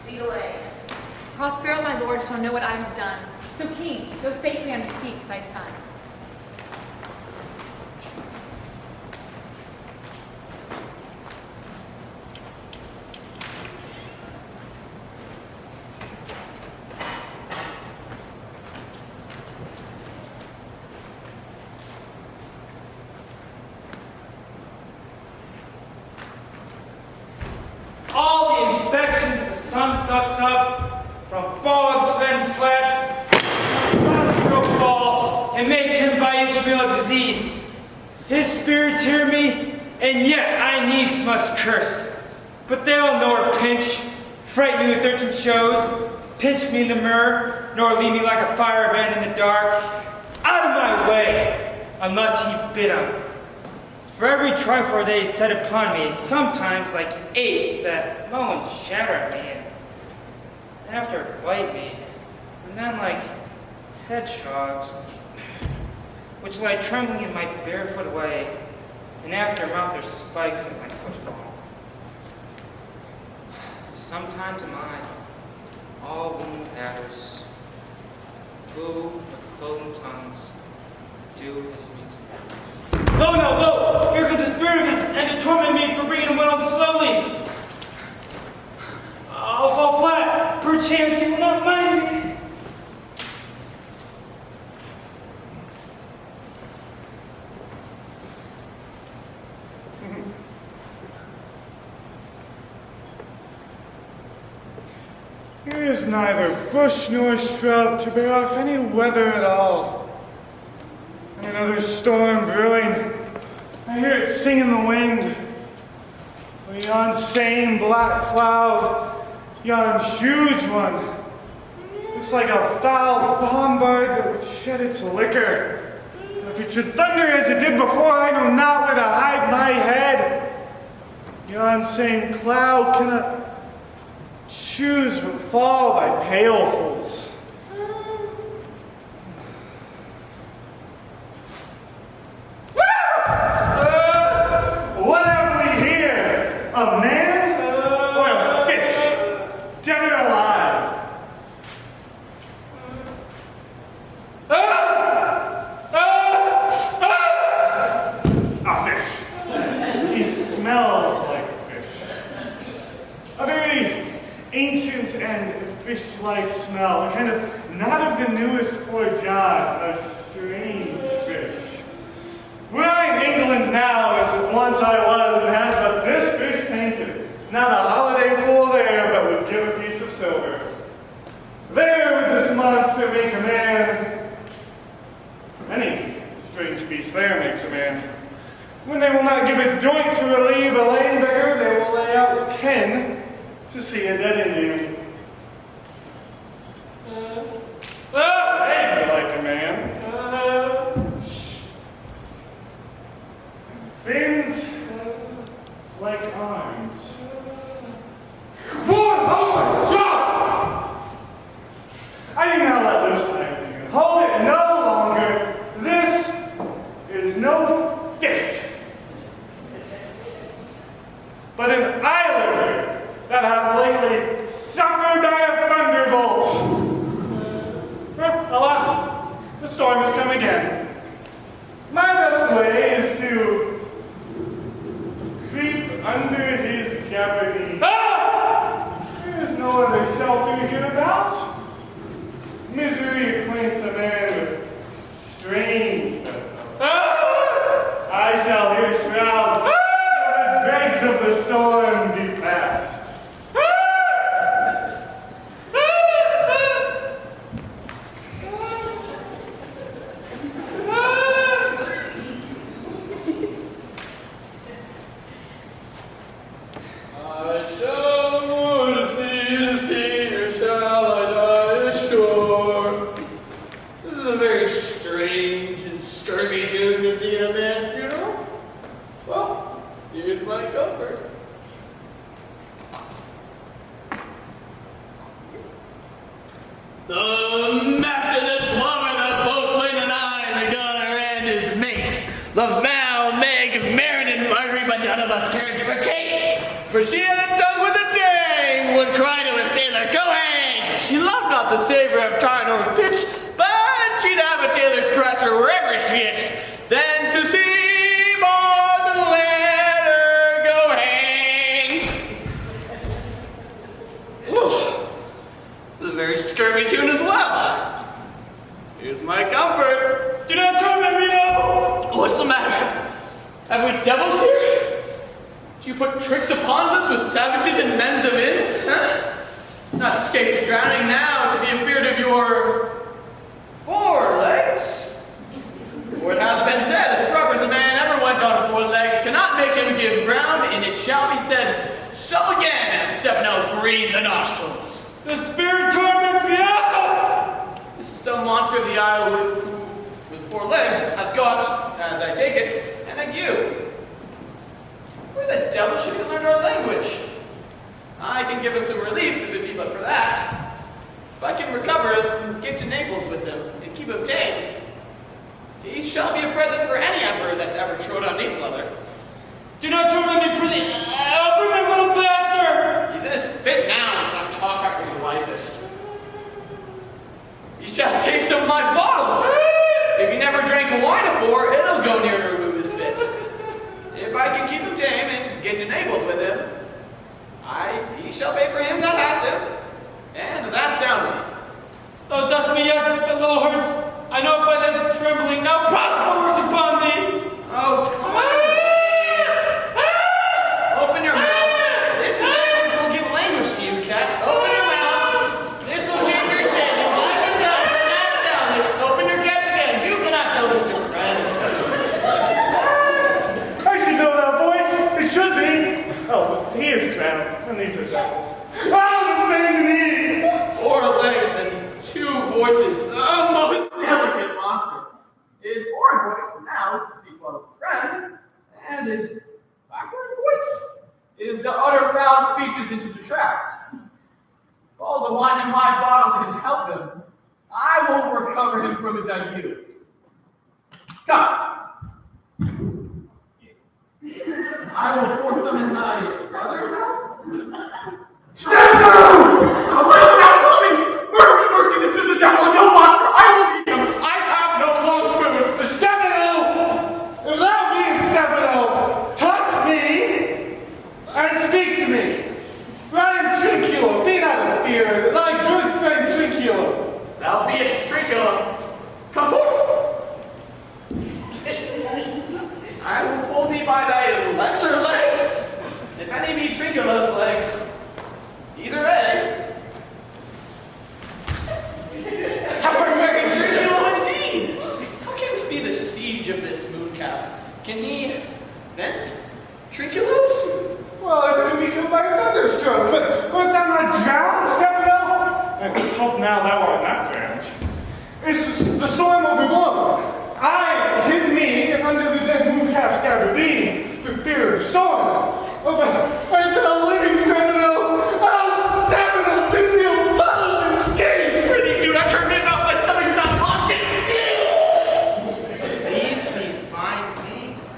Lead away. Prospero, my lord, shall know what I have done. So, king, go safely and seek thy son. All the infections that the sun sucks up from bogs, fens, flats, Ashbrook fall, and make him by each meal a disease. His spirits hear me, and yet I needs must curse. But they'll nor pinch, frighten me with urgent shows, pinch me in the mirror, nor leave me like a firebrand in the dark. Out of my way, unless he bid 'em. For every trifle they set upon me, sometimes like apes that mow and shatter at me, and after bite me, and then like hedgehogs, which lie trembling in my barefoot way, and after mount their spikes in my footfall. Sometimes am I, all wound with adders, who with cloven tongues do hiss me to madness. Lo, no, lo! Here comes the spirit of his, and to torment me for bringing him on slowly. I'll fall flat. Perchance he will not mind me. Here is neither bush nor shrub to bear off any weather at all. And another storm brewing. I hear it sing in the wind. Well, yon same black cloud, yon huge one, looks like a foul bombard that would shed its liquor. If it should thunder as it did before, I know not where to hide my head. Yon same cloud cannot choose but fall by pailfuls. What have we here? A man or a fish? Dead or alive? A fish. He smells like a fish. A very ancient and fish-like smell. A kind of not of the newest poor John, a strange fish. Where I in England now as once I was, and had but this fish painted. Not a holiday fool there, but would give a piece of silver. There would this monster make a man each there makes a man. When they will not give a doint to relieve a lame beggar, they will lay out 10 to see a dead Indian. Aimed like a man. Fins like arms. I do not let loose my finger. Hold it no longer. This is no fish, but an islander that hath lately suffered by a thunderbolt. Alas, the storm has come again. My best way is to creep under his gabardine. There is no other shelter hereabouts. Misery acquaints a man with strange bedfellows. I shall here shroud till the dregs of the storm be past. For she had a tongue with a dame, would cry to a sailor, "Go hang!" She loved not the savor of tar nor pitch, but she'd have a tailor scratcher wherever she itched. Then to see more than let her go hang. Whew. It's a very scurvy tune as well. Here's my comfort. Do not torment me now! What's the matter? Have we devils here? Do you put tricks upon us with savages and mend them in? Huh? Not escaped drowning now to be afeard of your 4 legs? For it hath been said, if rubbers a man ever went on 4 legs, cannot make him give ground, and it shall be said, so again, as Stefano breathes the nostrils. The spirit torments me out! This is some monster of the isle who, with 4 legs, hath got, as I take it, an ague. Where the devil should he learn our language? I can give him some relief if it be but for that. If I can recover and get to Naples with him and keep him tame, he shall be a present for any emperor that's ever trod on knee leather. Do not torment me, prithee. I'll bring my little bastard! He's in his fit now and cannot talk after the wisest. He shall taste of my bottle. If he never drank wine afore, it'll go near to remove his fit. If I can keep him tame and get to Naples with him, he shall pay for him that hath him, and that's downward. Thou dost me yet, little hurt. I know it by thy trembling. Now possible words upon thee. Oh, come on. Open your mouth. This will give language to you, cat. Open your mouth. This will give your sentence. That's down. Open your guts again. You cannot tell this to friends. I should know that voice. It should be. Oh, he is drowned, and these are devils. Oh, defend me! 4 legs and 2 voices. A most delicate monster. His foreign voice now is to speak well of his friend, and his backward voice is to utter foul speeches into the tracks. If all the wine in my bottle can help him, I won't recover him from his ague. Come. I will pour some in thy other mouth. Stefano! What is that coming? Mercy, mercy, this is the devil, no monster. I will beat him. I have no long spirit. Stefano! If thou be Stefano, touch me and speak to me. For I am Trinculo, be not of fear, thy good friend Trinculo. Thou beest Trinculo. Come forth. I will pull thee by thy lesser legs. If any be Trinculo's legs, these are they. How are very Trinculo indeed. How can this be the siege of this moon Can he vent trinculus? Well, it could be killed by a thunderstroke, but I'm not drowned, Stefano. I hope now thou art not drowned. It's the storm overblown. I hid me under the dead mooncalf's gabardine for fear of the storm. Oh, but I fell living, Stefano. Oh, Stefano, do me a bottle and skate. Pretty dude, I turned me about my stomach's not constant. These be fine things.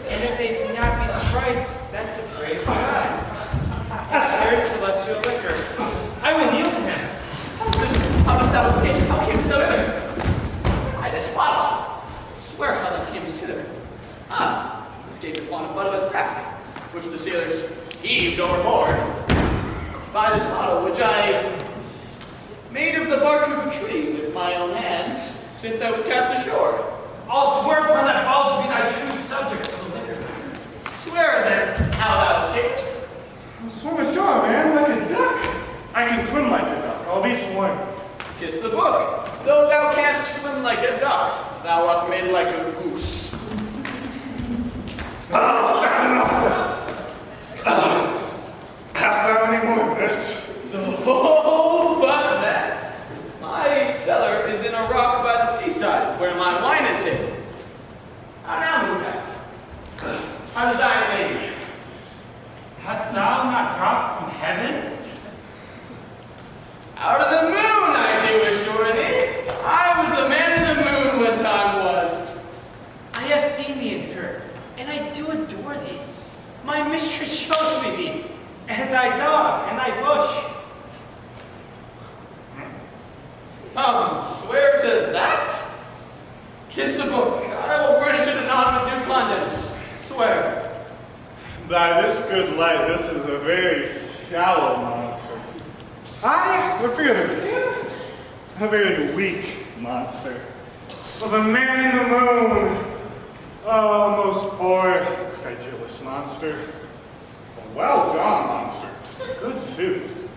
And if they be not be sprites, that's a brave God. There's celestial liquor. I will kneel to him. How dost thou escape? How camest thou hither? By this bottle. Swear how thou camest hither. Escaped upon a butt of a sack, which the sailors heaved overboard. By this bottle, which I made of the bark of a tree with my own hands, since I was cast ashore. I'll swear upon that bottle to be thy true subject of the liquor. Swear then how thou escapest. I'll swim ashore, man, like a duck. I can swim like a duck, I'll be sworn. Kiss the book. Though thou canst swim like a duck, thou art made like a goose. Hast thou any more of this? No, but that. My cellar is in a rock by the seaside, where my wine is hid. How now, Moonlight? How does thy age? Hast thou not dropped from heaven? Out of the moon, I do assure thee. I was the man in the moon when time was. I have seen thee in her, and I do adore thee. My mistress showed me thee, and thy dog, and thy bush. Swear to that? Kiss the book. I will furnish it anon with new contents. Swear. By this good light, this is a very shallow monster. I fear him. A very weak monster. For the man in the moon. Oh, most poor, credulous monster. A well-drawn monster. Good sooth.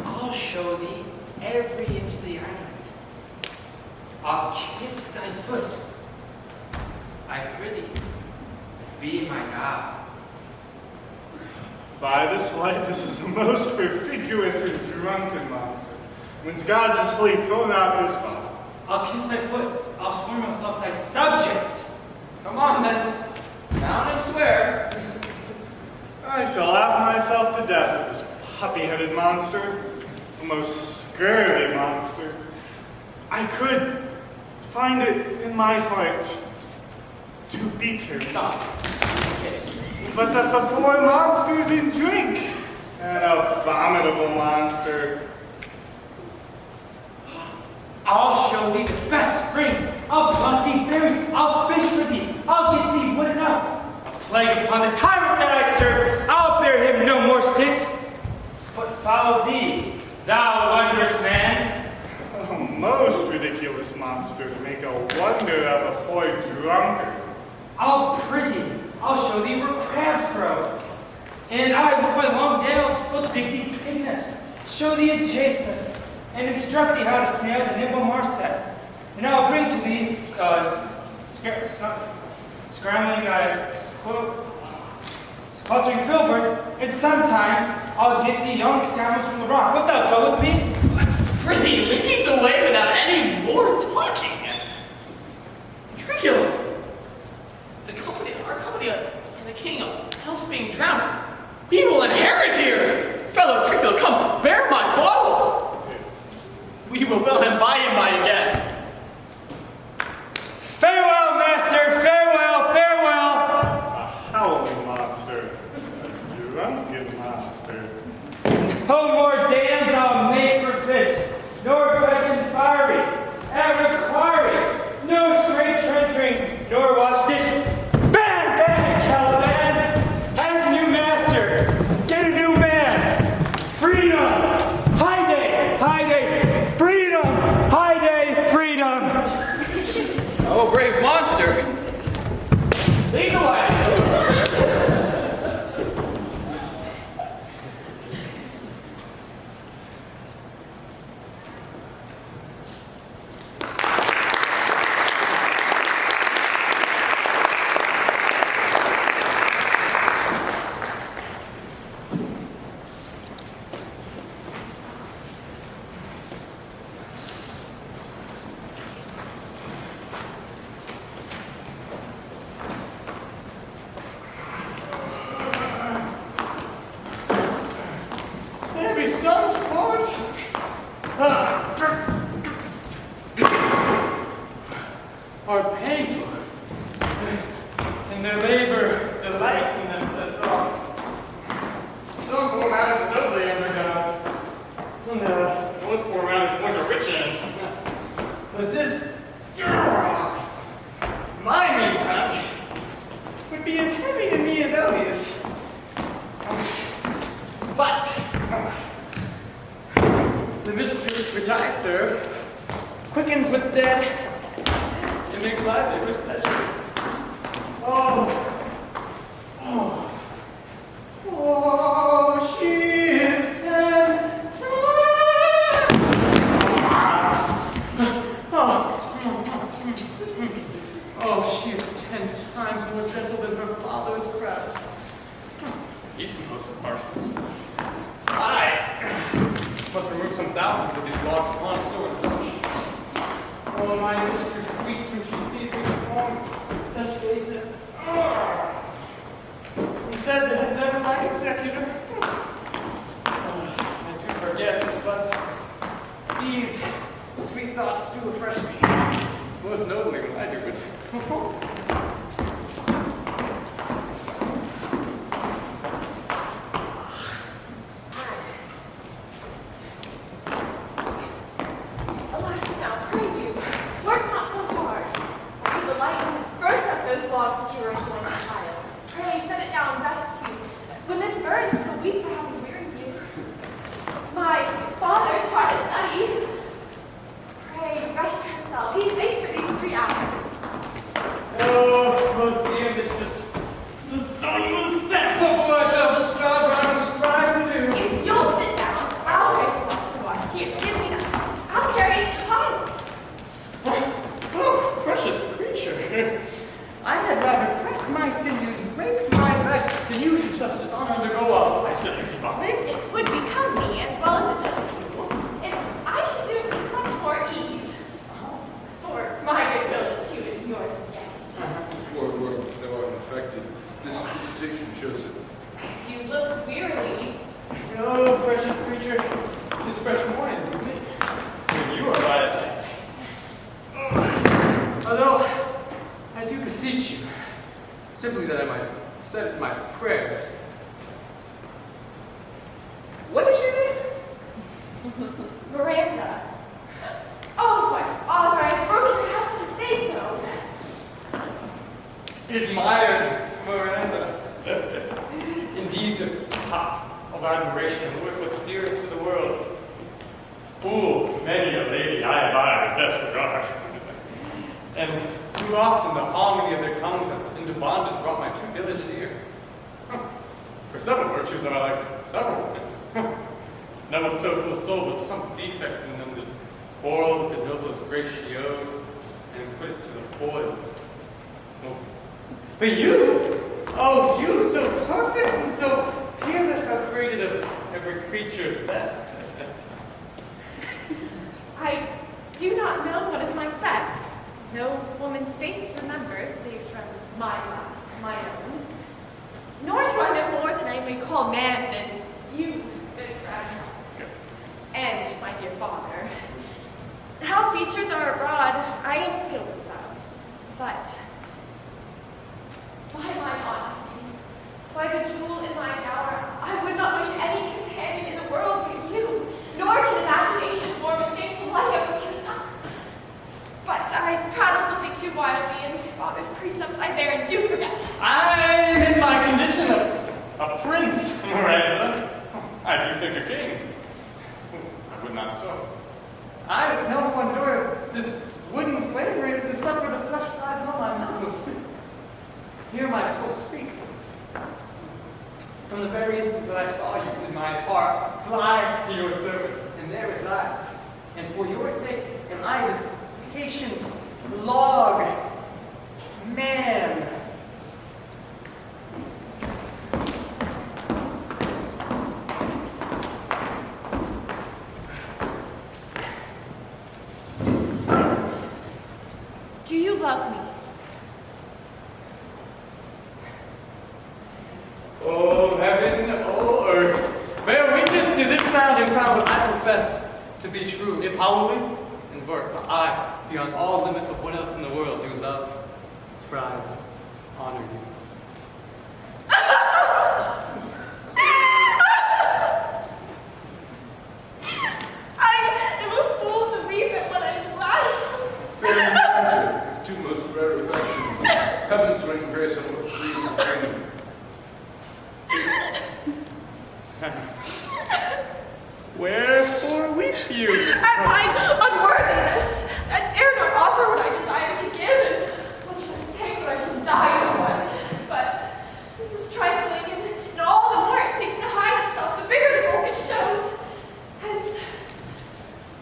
I'll show thee every inch of the island. I'll kiss thy foot. I prithee, be my God. By this light, this is the most perfidious and drunken monster. When God's asleep, go out his body. I'll kiss thy foot. I'll swear myself thy subject. Come on then. Down and swear. I shall laugh myself to death at this puppy-headed monster, a most scurvy monster. I could find it in my heart to beat her. Stop. Kiss. But that the poor monster's in drink, an abominable monster. I'll show thee the best springs. I'll pluck thee berries. I'll fish for thee. I'll get thee wood enough. A plague upon the tyrant that I serve. I'll bear him no more sticks. But follow thee, thou wondrous man. A most ridiculous monster to make a wonder of a poor drunkard. I'll prithee. I'll show thee where crabs grow. And I, with my long nails, will dig thee pig nest, show thee a jay's nest, and instruct thee how to snare the nimble marset. And I'll bring to thee, scrambling, clustering filberts, and sometimes I'll get thee young scammers from the rock. Wilt thou go with me? Prithee, lead the way without any more talking. Dracula. Our company, and the king else being drowned. We will inherit here. Fellow Dracula, come, bear my bottle. We will fill him by and by again. Farewell, master, farewell, farewell. A howling monster, a drunken monster. No more dams I'll make for fish, nor fetch and fiery, and requiring, no straight trenching, nor wash dish. Ban, ban, Caliban! Has a new master, get a new man. Freedom! The mistress which I serve quickens what's dead and makes lively with pleasures. Oh, she is 10 she is 10 times more gentle than her father's craft. He's composed of harshness. I must remove some thousands of these logs upon a sword. Oh, my mistress squeaks when she sees me perform such baseness. He says it had never my executor. I do forget, but these sweet thoughts do refresh me. Most notably when I do it. Alas, now, pray you, work not so hard. For the lightning burnt up those logs that you were enjoying the pile. Pray, set it down, rest you. When this burns, will weep for having wearied you. My father's hard at study. Pray, rest yourself. He's safe for these 3 hours. Oh, most dear mistress, the sun will set before I shall discharge what I must strive to do. If you'll sit down, I'll carry the box of water. Here, give me that. I'll carry it to the pile. Oh, precious creature. I had rather crack my sinews and break my back than you should such dishonor undergo a silly survival. It would become me as well as it does you, and I should do it with much more ease. For my goodwill is too, and yours is yes. Poor world, though unaffected, this visitation shows it. You look wearily. Oh, precious creature, 'tis fresh morning with me. When you are right at it. Although, I do beseech you, simply that I might set my prayers. What is your name? Miranda. Oh, my father, I broke your house to say so. Admired Miranda. Indeed, the top of admiration and work was dearest to the world. Full many a lady I admire with best regard. And too often the harmony of their tongues into bondage brought my too diligent ear. For several virtues that I liked several women. None was so full of soul, but some defect in them that quarreled with the noblest grace she owed and put it to the foil. Oh. But you, oh, you, so perfect and so peerless, how created of every creature's best. I do not know one of my sex. No woman's face remembers, save from my glass, my own. Nor do I know more than I may call man than you, good friend. And my dear father. How features are abroad, I am skilless of. But by my honesty, by the jewel in my dower, I would not wish any companion in the world but you, nor can imagination form a shape to like it but yourself. But I prattle something too wildly, and my father's precepts I there and do forget. I'm in my condition of a prince, Miranda. I do think a king. I would not so. I would no one endure this wooden slavery to suffer the flesh fly below my mouth. Hear my soul speak. From the very instant that I saw you, did my heart fly to your service, and there resides. And for your sake am I this patient log man. Do you love me? Oh, heaven, oh, earth, bear witness to this sounding crown, but I profess to be true. If holy and work, I, beyond all limit of what else in the world, do love, prize, honor you. I am a fool to weep at what I'm glad. With two most rare affections, heaven's rain grace and what breeze and training. Wherefore weep you. At mine unworthiness, that dare not offer what I desire to give, and one says, take what I shall die to want. But this is trifling, and all the more it seeks to hide itself, the bigger the bulk it shows. Hence,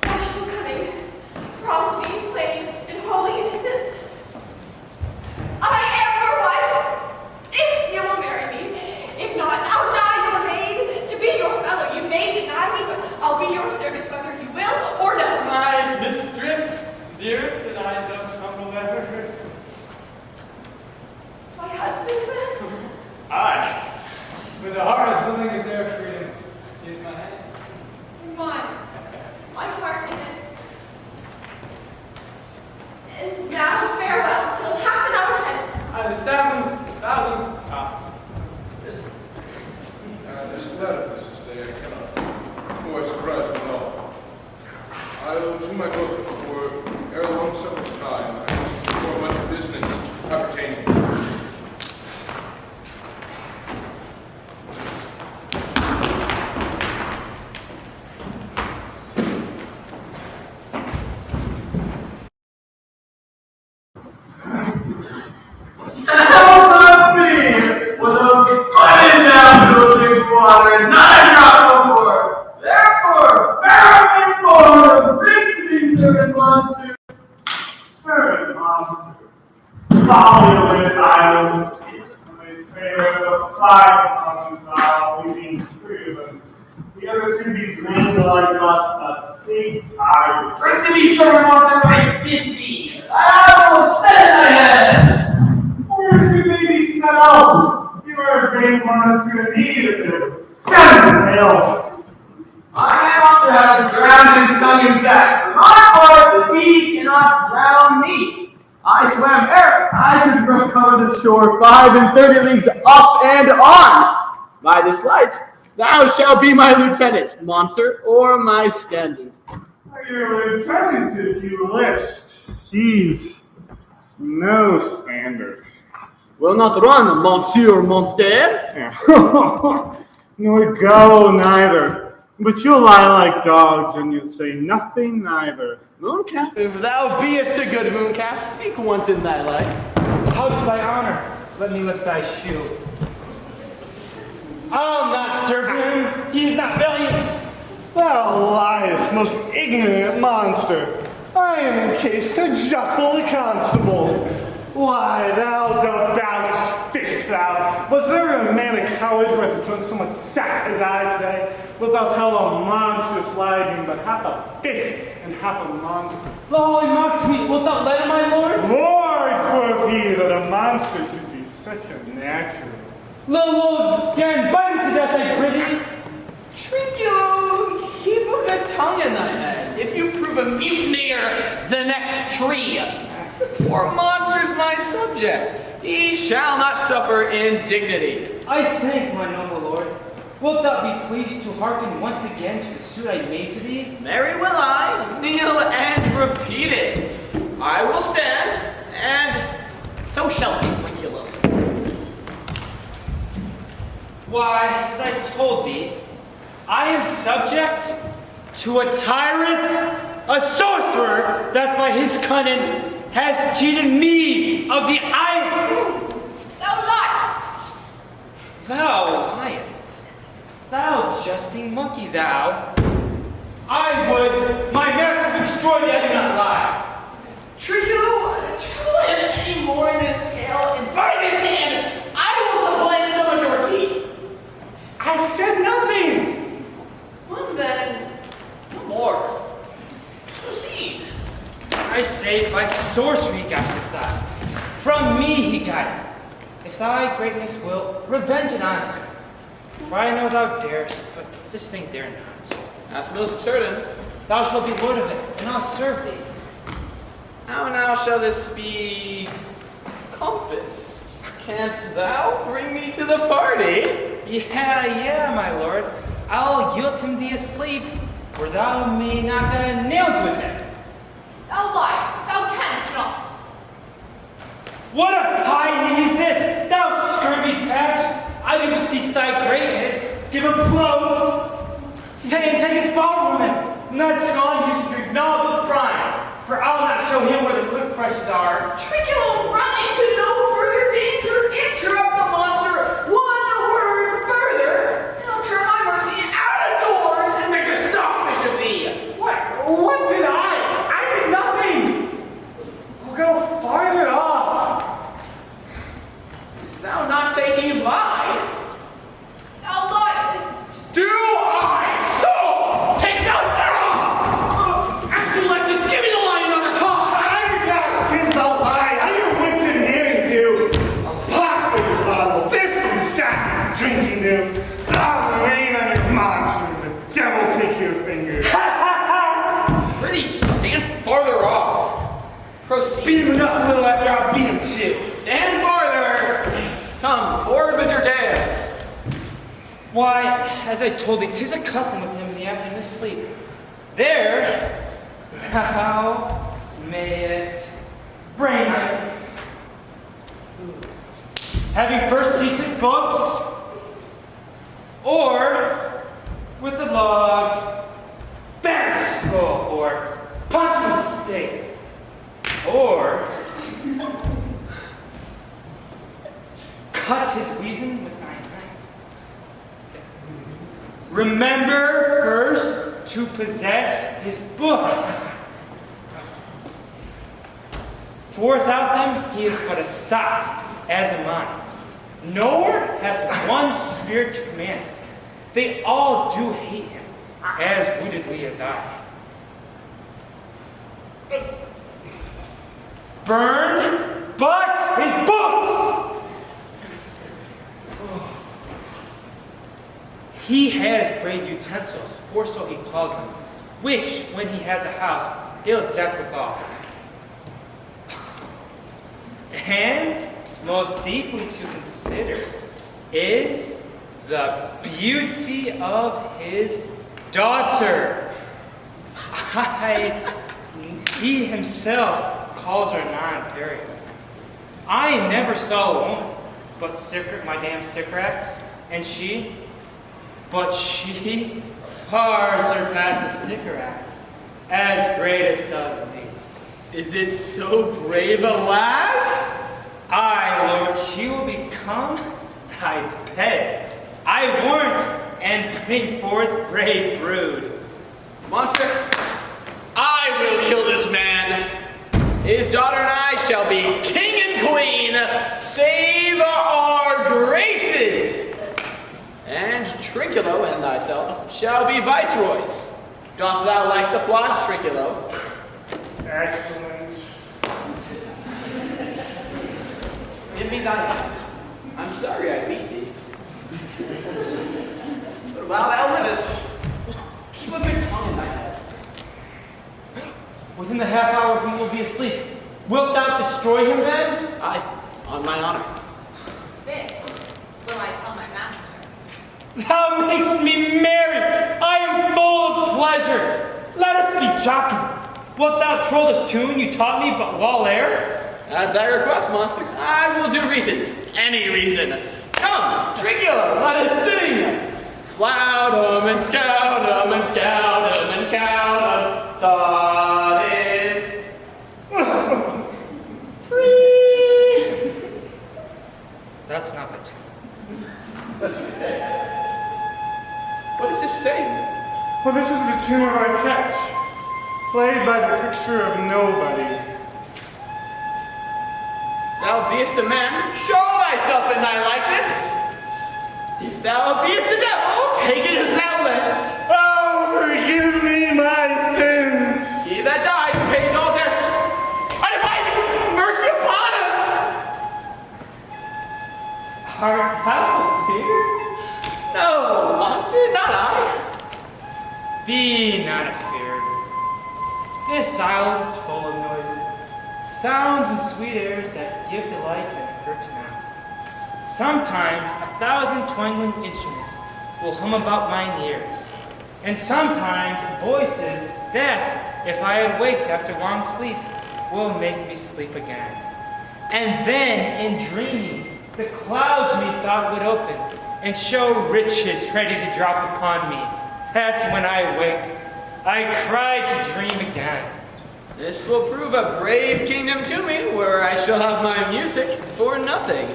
rational cunning, prompt me, plain, in holy innocence. I am your wife, if you will marry me. If not, I'll die your maid, to be your fellow. You may deny me, but I'll be your servant, whether you will or no. My mistress, dearest, and I thus humble ever. My husband, then? Aye. With the heart as willing as their freedom. Here's my hand. Mine. My heart in it. And now farewell till half an hour hence. This letter, Mrs. Day, I cannot. Oh, I surprise me all. I will do my book for ere long summer's time. I must perform much business appertaining. Help not me! For those running down to the big water, not a drop of more. Therefore, bear me forward, bring me servant monster. Servant monster. Folly of this island. They say there are 5 on this isle, leaving 3 of them. The other 2 be drained like us, a big tide. Bring to me servant monster, I bid thee. I will stand ahead. Or should maybe set out? You are a great monster to need if it. Seven tail. I ought to have drowned and sung in sack. For my part, the sea cannot drown me. I swam ere I could recover the shore 35 leagues up and on. By this light, thou shalt be my lieutenant, monster, or my standard. Your lieutenant, if you list. He's no standard. Will not run, monsieur monster. Yeah. Nor go neither. But you'll lie like dogs, and you'll say nothing neither. Mooncalf, If thou beest a good mooncalf, speak once in thy life. How does thy honor? Let me lift thy shoe. I'll not serve him. He is not valiant. Thou liest, most ignorant monster. I am in case to justle the constable. Why, thou debauched fish, thou! Was there a man a coward who hath drunk so much sack as I today? Wilt thou tell a monstrous lie being but half a fish and half a monster? Lo, he mocks me. Wilt thou let him, my lord? Lord, quoth he, that a monster should be such a natural. Lo, again, bite him to death, I prithee. Trinculo, keep a good tongue in thy head. If you prove a mutineer, the next tree. The poor monster's my subject. He shall not suffer indignity. I thank my noble lord. Wilt thou be pleased to hearken once again to the suit I made to thee? Marry will I, kneel and repeat it. I will stand, and so shall be, Trinculo. Why, as I told thee, I am subject to a tyrant, a sorcerer, that by his cunning has cheated me of the islands. Thou liest! Thou liest. Thou jesting monkey, thou. I would my master would destroy thee, I do not lie. Trinculo, trouble him any more in this tale, and bite his hand. I will blame some of your teeth. I said nothing. Well then, no more. Proceed. I say by sorcery he got this side. From me he got it. If thy greatness will, revenge it on him. For I know thou darest, but this thing dare not. That's most certain. Thou shalt be lord of it, and I'll serve thee. How now shall this be compassed? Canst thou bring me to the party? Yeah, my lord. I'll yield him thee asleep, for thou may knock a nail to his head. Thou liest, thou canst not. What a pie is this, thou scurvy patch! I do beseech thy greatness, give him clothes. Take his ball from him, and that's gone. show him where the quick freshes are. Trinculo, run into no further danger. Interrupt the monster one word further, and I'll turn my mercy out of doors and make a stockfish of thee. What did I did nothing! I'll go farther off. Didst thou not say he lied? Thou liest. Do I so? Take thou down! Acting like this, give me the lie another time! I got kids all right. Are your wits in hearing to? A pot for your bottle. This one's shot drinking them. I'll rain on your monster. The devil take your finger. Pretty, stand farther off. Proceed. Beat him enough a little after I'll beat him too. Stand farther. Come forward with your tale. Why, as I told thee, 'tis a custom with him in the afternoon sleep. There, thou mayest bring him. Having first ceased his books, or with the log, bang his skull, or punch him with a stake, or cut his weasel with thy knife. Remember first to possess his books. For without them he is but a sot, as am I. Nor hath one spirit to command. They all do hate him, as rootedly as I. Burn but his books! He has brave utensils, for so he calls them, which, when he has a house, he'll deck withal. And, most deeply to consider, is the beauty of his daughter. He himself calls her non-imperial. I never saw a woman but Madame Sycorax, and she far surpasses Sycorax, as greatest does least. Is it so brave a lass? Aye, Lord, she will become thy pet. I warrant, and bring forth brave brood. Monster, I will kill this man. His daughter and I shall be king and queen, save our graces. And Trinculo and thyself shall be viceroys. Dost thou like the plot, Trinculo? Excellent. Give me thy hand. I'm sorry I beat thee. But while thou livest, keep a good tongue in thy head. Within the half hour he will be asleep. Wilt thou destroy him then? Aye, on my honor. This will I tell my master. Thou makest me merry. I am full of pleasure. Let us be jockeying. Wilt thou troll the tune you taught me but while ere? At thy request, monster, I will do reason. Any reason. Come, Trinculo, let us sing. Flout 'em and scout 'em and scout 'em and count 'em. Thought is free. That's not the tune. What is this saying? Well, this is the tune of our catch, played by the picture of nobody. Thou beest a man, show thyself in thy likeness. If thou beest a devil, take it as thou list. Oh, forgive me my sins! He that died pays all debts. I defy thee, mercy upon us! Art thou feared? No, monster, not I. Be not afeard. This island is full of noises, sounds and sweet airs that give delights and hurt not. Sometimes 1,000 twangling instruments will hum about mine ears, and sometimes voices that, if I had waked after long sleep, will make me sleep again. And then, in dreaming, the clouds methought would open and show riches ready to drop upon me. That's when I waked. I cried to dream again. This will prove a brave kingdom to me, where I shall have my music for nothing.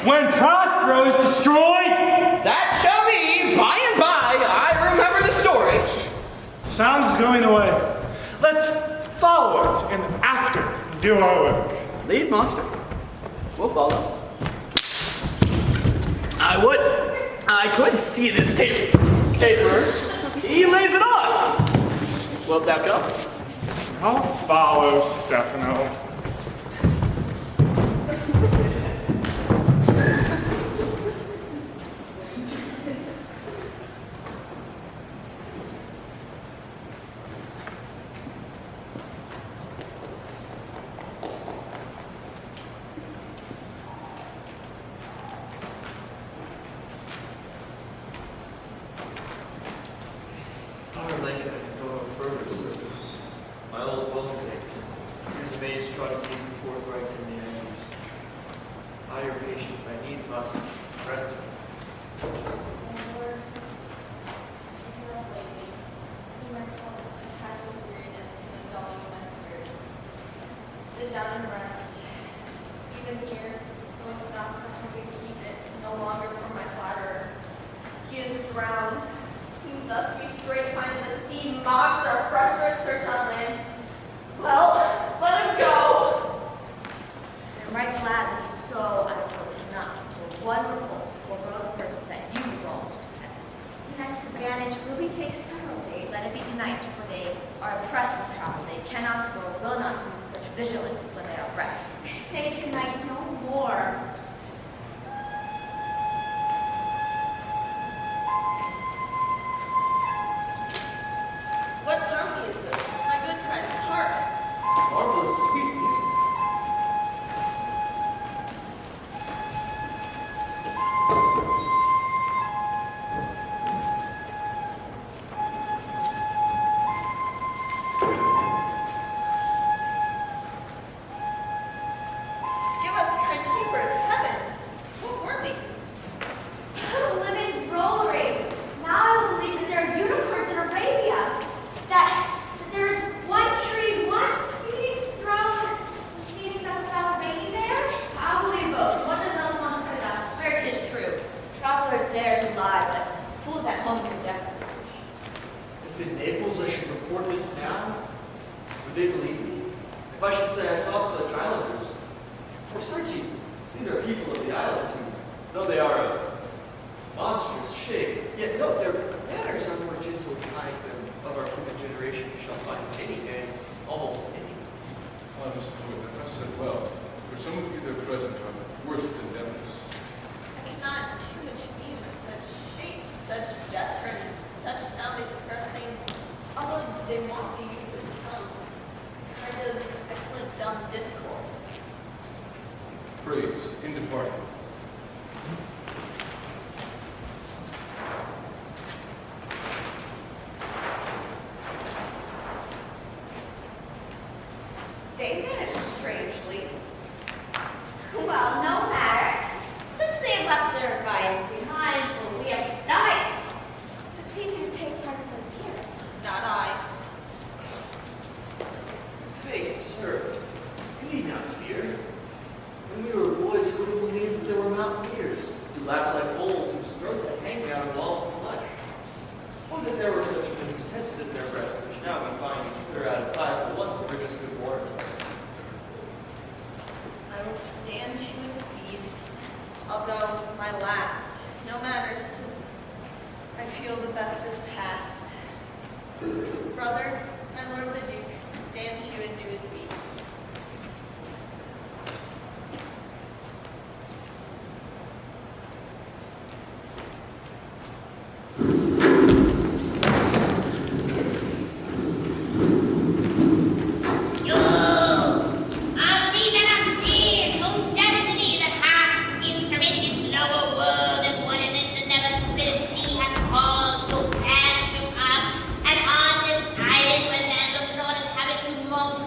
When Prospero is destroyed, That shall be by and by. I remember the story. Sound is going away. Let's follow it and after do our work. Lead, monster. We'll follow. I could see this taperer. He lays it on. Wilt thou go? I'll follow Stefano. Our lake I can go no further, sir. My old bones aches. Here's a maid's trotting me forthright in the angles. By your patience, I needs must rest me. Lord, if you are lately, do myself a casual weariness and indulge my spirits. Sit down and rest. Even here, going not for having to keep it, no longer for my flatterer. He is drowned. Who thus we straight find in the sea mocks our frustrate search on land. Well, let him go. I'm right glad that he so unapproached not for one repulse or for the purpose that you resolved to defend. The next advantage will be taken thoroughly. Let it be tonight, for they are oppressed with travel. They cannot or will not use such vigilance as when they are fresh. Say tonight no more. What harmony is this, my good friends? Hark! Marvelous sweet music. Give us kind keepers, heavens! What were these? Living drollery. Now I will believe that there are unicorns in Arabia. That there's one tree, one phoenix throne, phoenix at the south reigning there. I'll believe both. What does else want to put it on? Swear 'tis true. Travelers there to lie, but fools at home condemn. If in Naples I should report this now, would they believe me? If I should say I saw such islanders, for certes, these are people of the island who, though they are of monstrous shape, yet note their manners are more gentle and kind than of our human generation you shall find any day, almost any. Honest poet, I must say well, for some of you there present are worse than devils. I cannot too much muse such shapes, such gesture, and such sound expressing, although they want the use of tongue, kind of excellent dumb discourse. Praise, in departing. They managed strangely. Well, no matter. Since they have left their viands behind, for we have stomachs. But please you take part of those here. Not I. Faith, sir, you need not fear. When we were boys, who would have believed that there were mountaineers who laughed like bulls whose throats had hang down in walls of flesh? Or that there were such men whose heads stood in their breasts, which now we find either out of 5 to 1 will bring us good war. I will stand to and feed, although my last, no matter, since I feel the best is past. Brother, my lord the Duke, stand to and do his beat.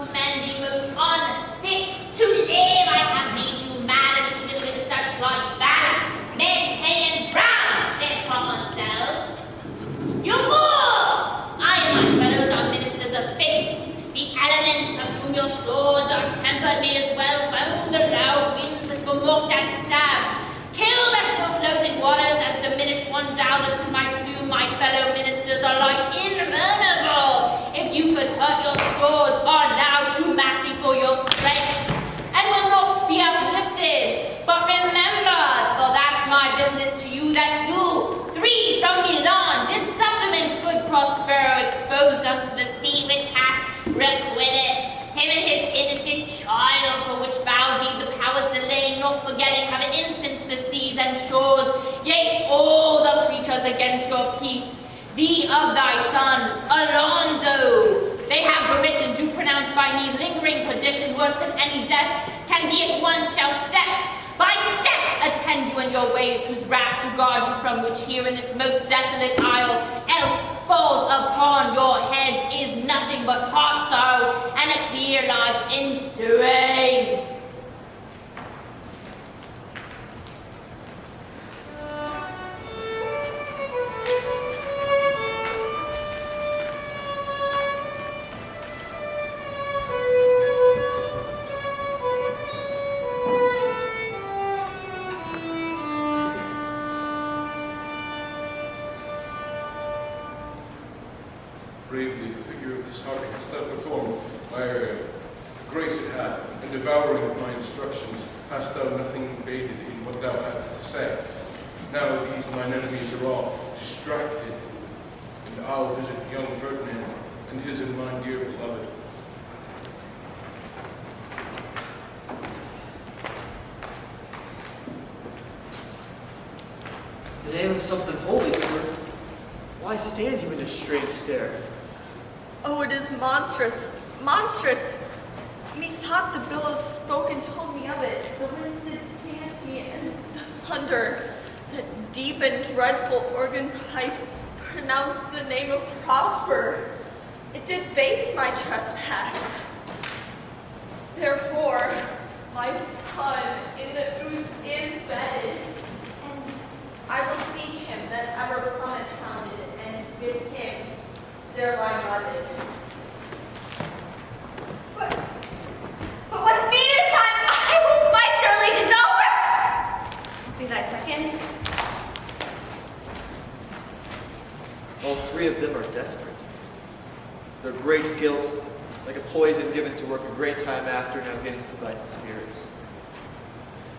Spending and ye at once shall step by step attend you in your ways, whose wrath to guard you from which here in this most desolate isle else falls upon your heads is nothing but heart sorrow and a clear life ensuing. Bravely the figure of this heart hast thou performed, my Ariel. The grace it had, and devouring of my instructions, hast thou nothing abated in what thou hadst to say. Now these mine enemies are all distracted, and I'll visit young Ferdinand, and his and mine dear beloved. In the name of something holy, sir, why stand you in this strange stare? Oh, it is monstrous, monstrous. Methought the billows spoke and told me of it. The winds did sing to me, and the thunder, that deep and dreadful organ pipe, pronounced the name of Prosper. It did base my trespass. Therefore, my son in the ooze is bedded, and I will seek him that ever plummet sounded, and with him there lie bedded. But what feet at a time, I will fight their legions over! Be thy second. All three of them are desperate. Their great guilt, like a poison given to work a great time after, now begins to bite the spirits.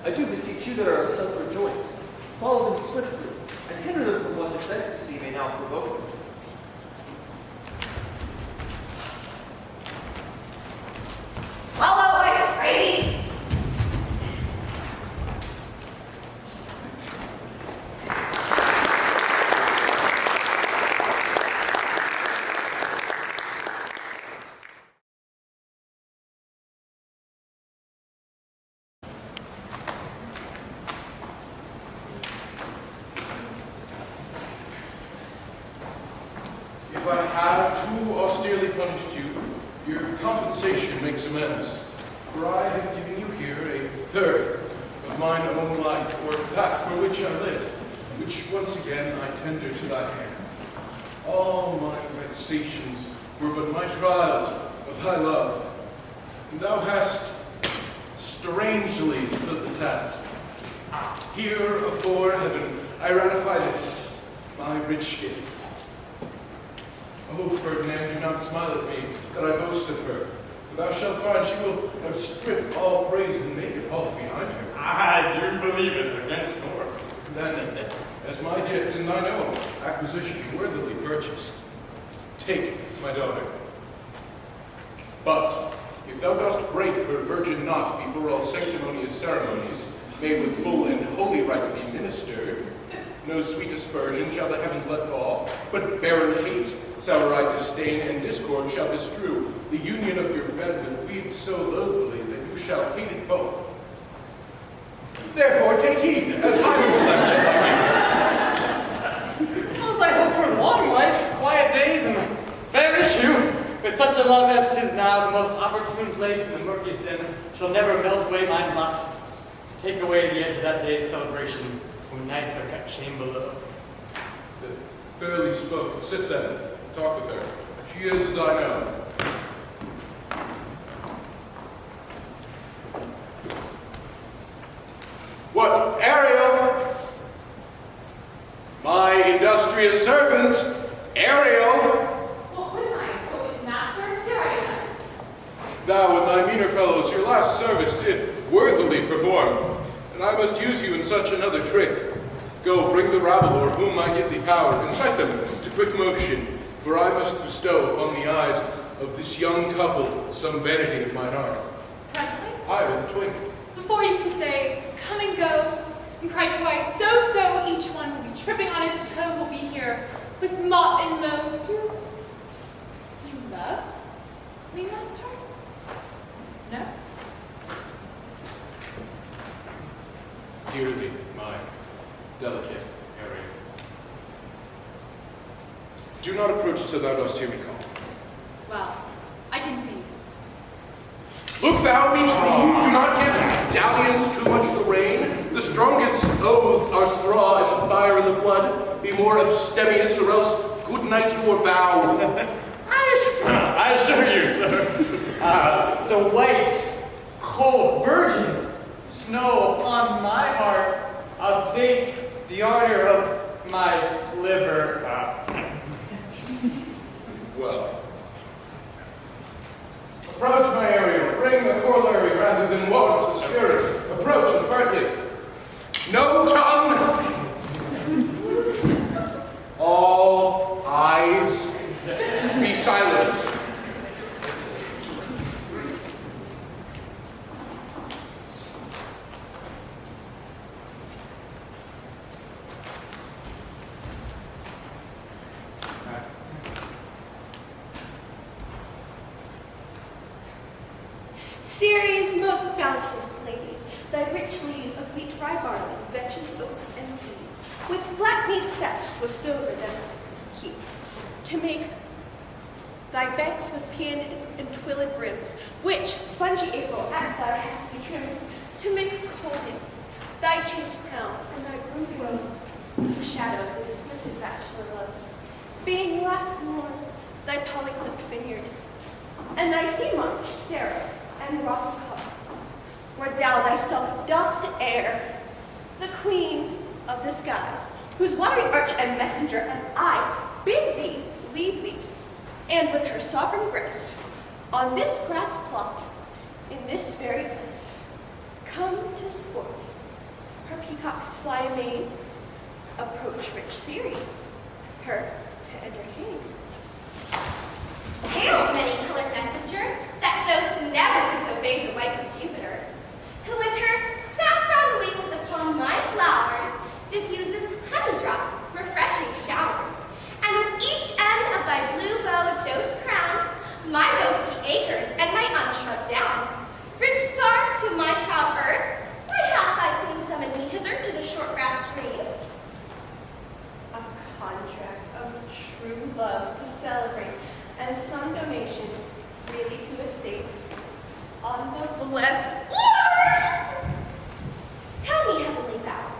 I do beseech you that are of subtler joints, follow them swiftly, and hinder them from what this ecstasy may now provoke them. Follow, I pray thee. If I have too austerely punished you, your compensation makes amends. For I have given you here a third of mine own life, or that for which I live, which once again I tender to thy hand. All my vexations were but my trials of thy love, and thou hast strangely stood the test. Here afore heaven I ratify this, my rich gift. Oh, Ferdinand, do not smile at me, that I boast of her. For thou shalt find she will outstrip all praise and make it all behind her. I do believe it against Nor. Then, as my gift and thine own acquisition worthily purchased, take my daughter. But if thou dost break her virgin knot before all sanctimonious ceremonies, made with full and holy right to be ministered, no sweet aspersion shall the heavens let fall, but barren hate, sour-eyed disdain, and discord shall bestrew the union of your bed with weeds so loathly that you shall hate it both. Therefore take heed, as I will like. As I hope for long life, quiet days, and fair issue, with such a love as 'tis now, the most opportune place in the murkiest den shall never melt away my lust, to take away the edge of that day's celebration, when nights are cut shame below. Fairly spoke. Sit then. Talk with her. She is thine own. What, Ariel? My industrious servant, Ariel. What would I, poet master? Here I am. Thou with thy meaner fellows your last service did worthily perform, and I must use you in such another trick. Go, bring the rabble, o'er whom I give thee power, incite them to quick motion, for I must bestow upon the eyes of this young couple some vanity of mine art. Presently, I with a twinkle. before you can say, come and go, and cry twice, so, each one will be tripping on his toe, will be here, with mop and mow. Do you love me, master? No? not approach till thou dost hear me call. Well, I can see. Look thou be true, do not give dalliance too much the rein. The strongest oaths are straw, and the fire and the blood. Be more abstemious, or else good night your vow. I assure you, sir, the white, cold virgin snow upon my heart abates the ardor of my liver. Well. Approach, my Ariel. Bring the corollary rather than warrant the spirit. Approach and partly. No tongue! All eyes be silent. Ceres, most bounteous lady, thy rich leaves of wheat, rye, barley, vetches, oats, and peas, with flat meat thatched was stover them keep, to make thy banks with peoned and twilled brims, which spongy April at thy hasty trims, to make coldings, thy king's crown, and thy brood rose, to shadow the dismissive bachelor loves, being last morn thy polyclipped vineyard, and thy sea marsh sterile, and rocky cup, where thou thyself dost air, the queen of the skies, whose watery arch and messenger, and I bid thee leave these, and with her sovereign grace, on this grass plot, in this very place, come to sport. Her peacocks fly amain, approach rich Ceres, her to entertain. Hail, many-colored messenger, that dost never disobey the wife of Jupiter, who with her saffron wings upon my flowers diffuses honey drops, refreshing showers, and with each end of thy blue bowed dose crown, my dosy acres and my unshrubbed down, rich star to my proud earth, why hath thy queen summoned me hither to the short grass stream? A contract of true love to celebrate, and some donation really to estate on the blessed waters. Tell me, heavenly thou,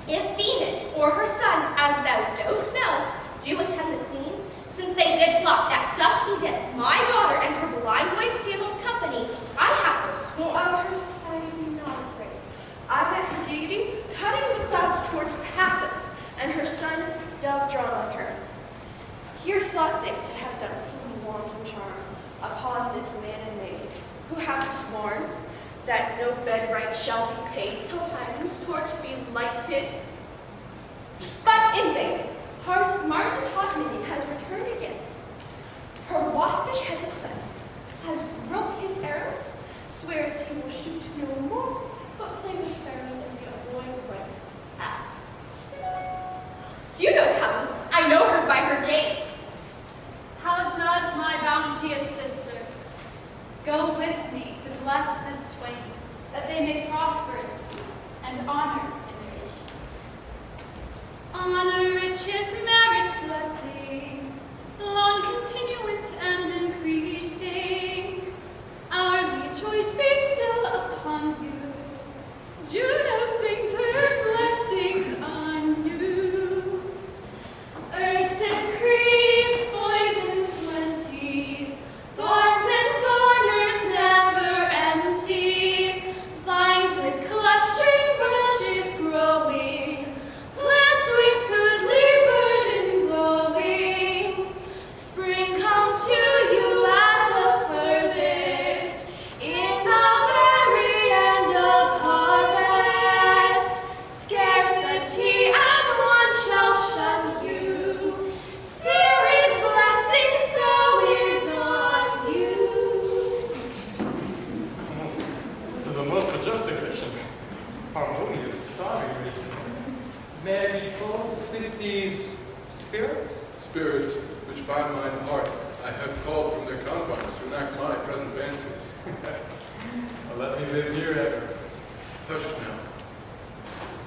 if Venus or her son, as thou dost know, do attend the queen, since they did plot that dusky disk, my daughter and her blind white scandaled company, I have forsworn. Of her society be not afraid. I met her deity cutting the clouds towards Paphos, and her son dove drawn with her. Here thought they to have done some wanton charm upon this man and maid, who have sworn that no bed right shall be paid till Hymen's torch be lighted. But in vain, Mars' hot minion has returned again. Her waspish-headed son has broke his arrows, swears he will shoot no more, but play with sparrows and be a boy right at. Juno comes, I know her by her gait. How does my bounteous sister? Go with me to bless this twain, that they may prosperously and honor in their issue. Honor, riches, marriage, blessing, long continuance and increasing. Hourly joys be still upon you. Juno sings her blessings on you. Earth's increase, boys in plenty, barns and garners never empty, vines with clustering branches growing, plants with goodly burden glowing. Spring come to you at the furthest, in the very end of harvest. Scarcity and want shall shun you. Ceres' blessing so is on you. This is a most majestic vision. Harmonious, starry vision. May I be told with these spirits? Spirits, which by mine heart I have called from their confines to enact my present fancies. Well, let me live here ever. Hush now.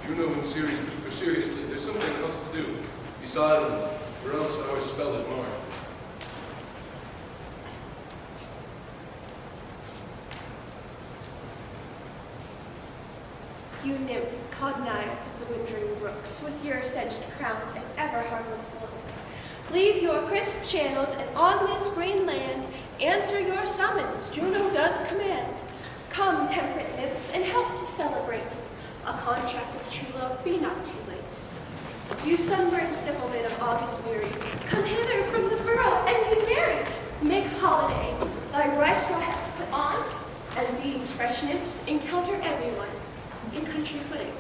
Juno and Ceres whisper seriously, there's something else to do. Be silent, or or else our spell is marred. You nymphs cognized of the wintering brooks, with your ascended crowns and ever harmless looks, leave your crisp channels, and on this green land answer your summons Juno does command. Come, temperate nymphs, and help to celebrate a contract of true love, be not too late. You sunburned sycamore of August weary, come hither from the furrow and be merry. Make holiday, thy rice straw hats put on, and these fresh nymphs encounter everyone in country footing.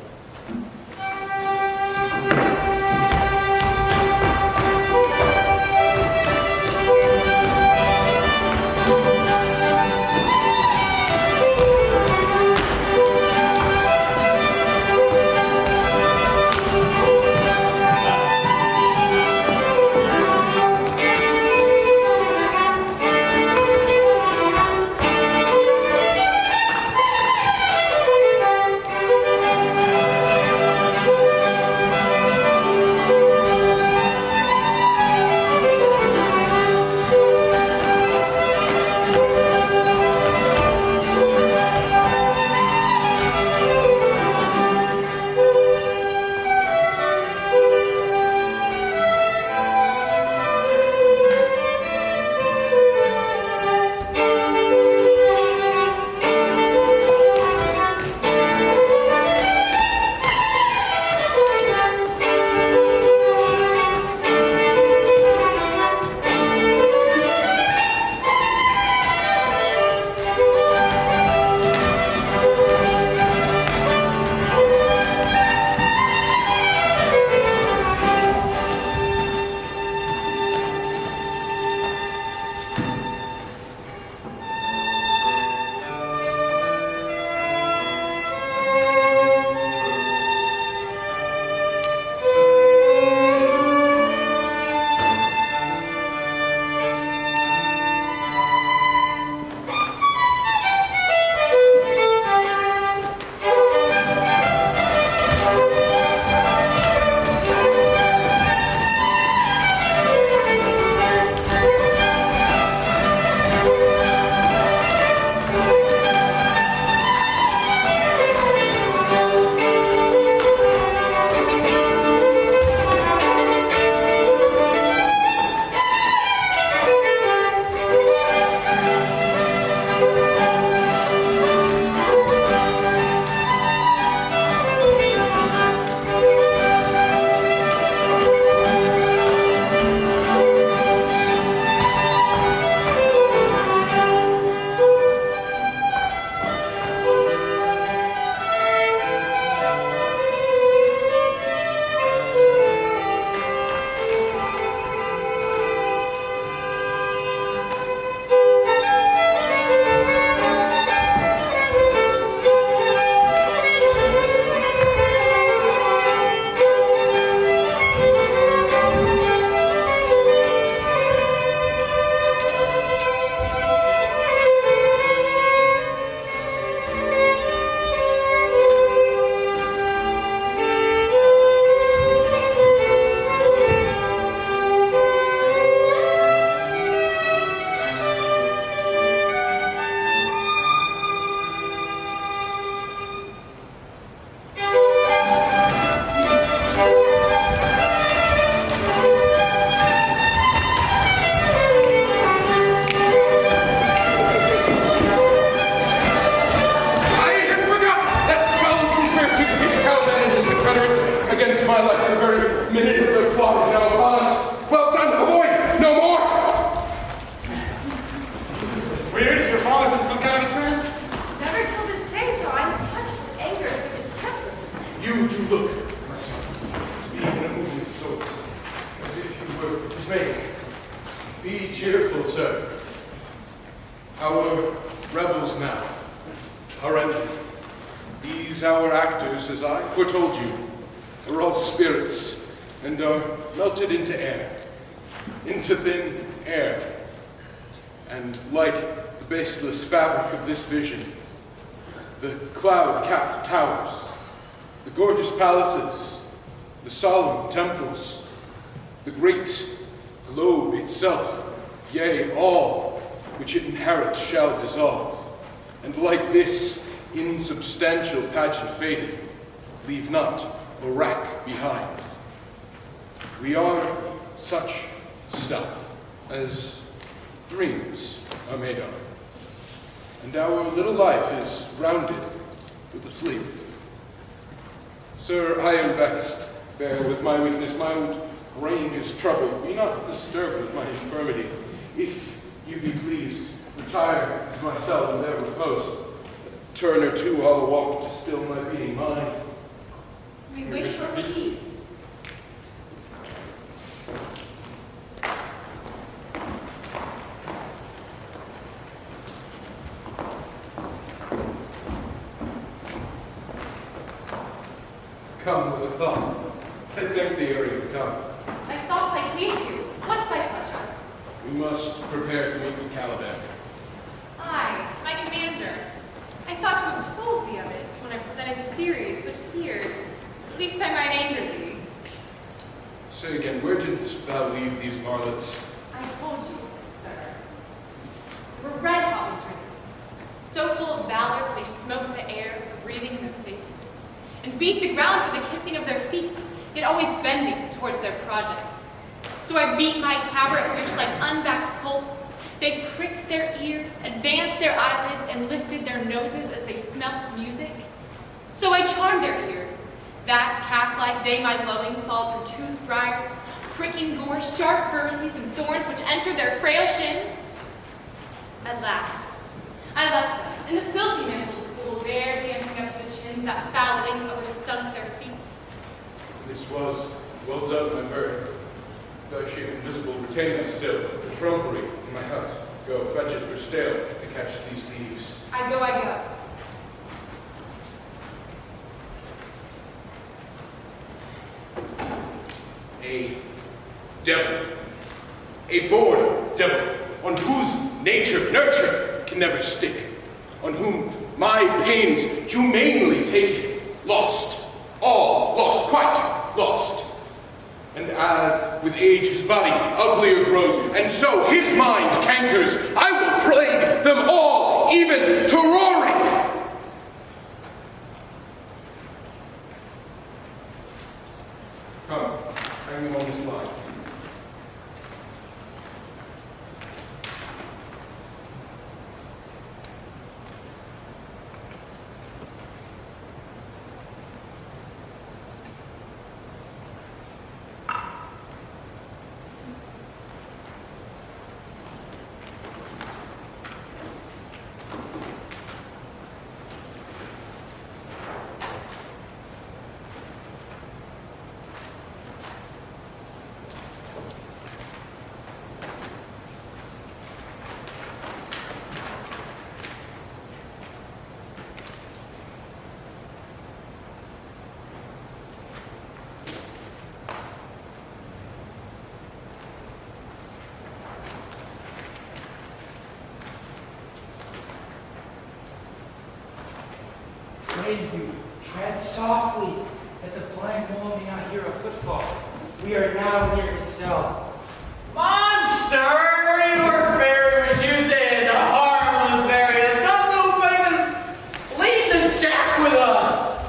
Our revels now are ended. These our actors, as I foretold you, are all spirits, and are melted into air, into thin air. And like the baseless fabric of this vision, the cloud-capped towers, the gorgeous palaces, the solemn temples, the great globe itself, yea, all which it inherits shall dissolve, and like this insubstantial pageant faded, leave not a rack behind. We are such stuff as dreams are made of, and our little life is rounded with a sleep. Sir, I am vexed. Bear with my weakness, my old brain is troubled. Be not disturbed with my infirmity. If you be pleased, retire to my cell and there repose. A turn or two I'll walk to still my beating mind. We wish for peace. Come with a thought. I think the area to come. My thoughts I please you. What's thy pleasure? We must prepare to meet with Caliban. I, my commander. I thought to have told thee of it when I presented Ceres, but feared. At least I might anger thee. Say again, where didst thou leave these varlets? I told you, sir. They were red hot with drink. So full of valor, they smoked the air for breathing in their faces, and beat the ground for the kissing of their feet, yet always bending towards their project. So I beat my tabret at which, like unbacked colts, they pricked their ears, advanced their eyelids, and lifted their noses as they smelt music. So I charmed their ears, that calf-like they my loving fall through tooth briars, pricking gores, sharp furzies, and thorns which entered their frail shins. At last, I left them in the filthy mantled pool, there dancing up to the chins that foul link overstunk their feet. This was well done, my bird. Thy shape invisible, retain that still. The trumpery in my house. Go, fetch it for stale to catch these thieves. I go, I go. A devil. A born devil, on whose nurture can never stick, on whom my pains humanely taken, lost, all lost, quite lost. And as with age his body uglier grows, and so his mind cankers, I will plague them all, even to roaring. Come, hang him on this line. Pray you, tread softly, that the blind mole may not hear a footfall. We are now near his cell. Monster! You are very misused, a harmless various. Don't do better than leave the jack with us.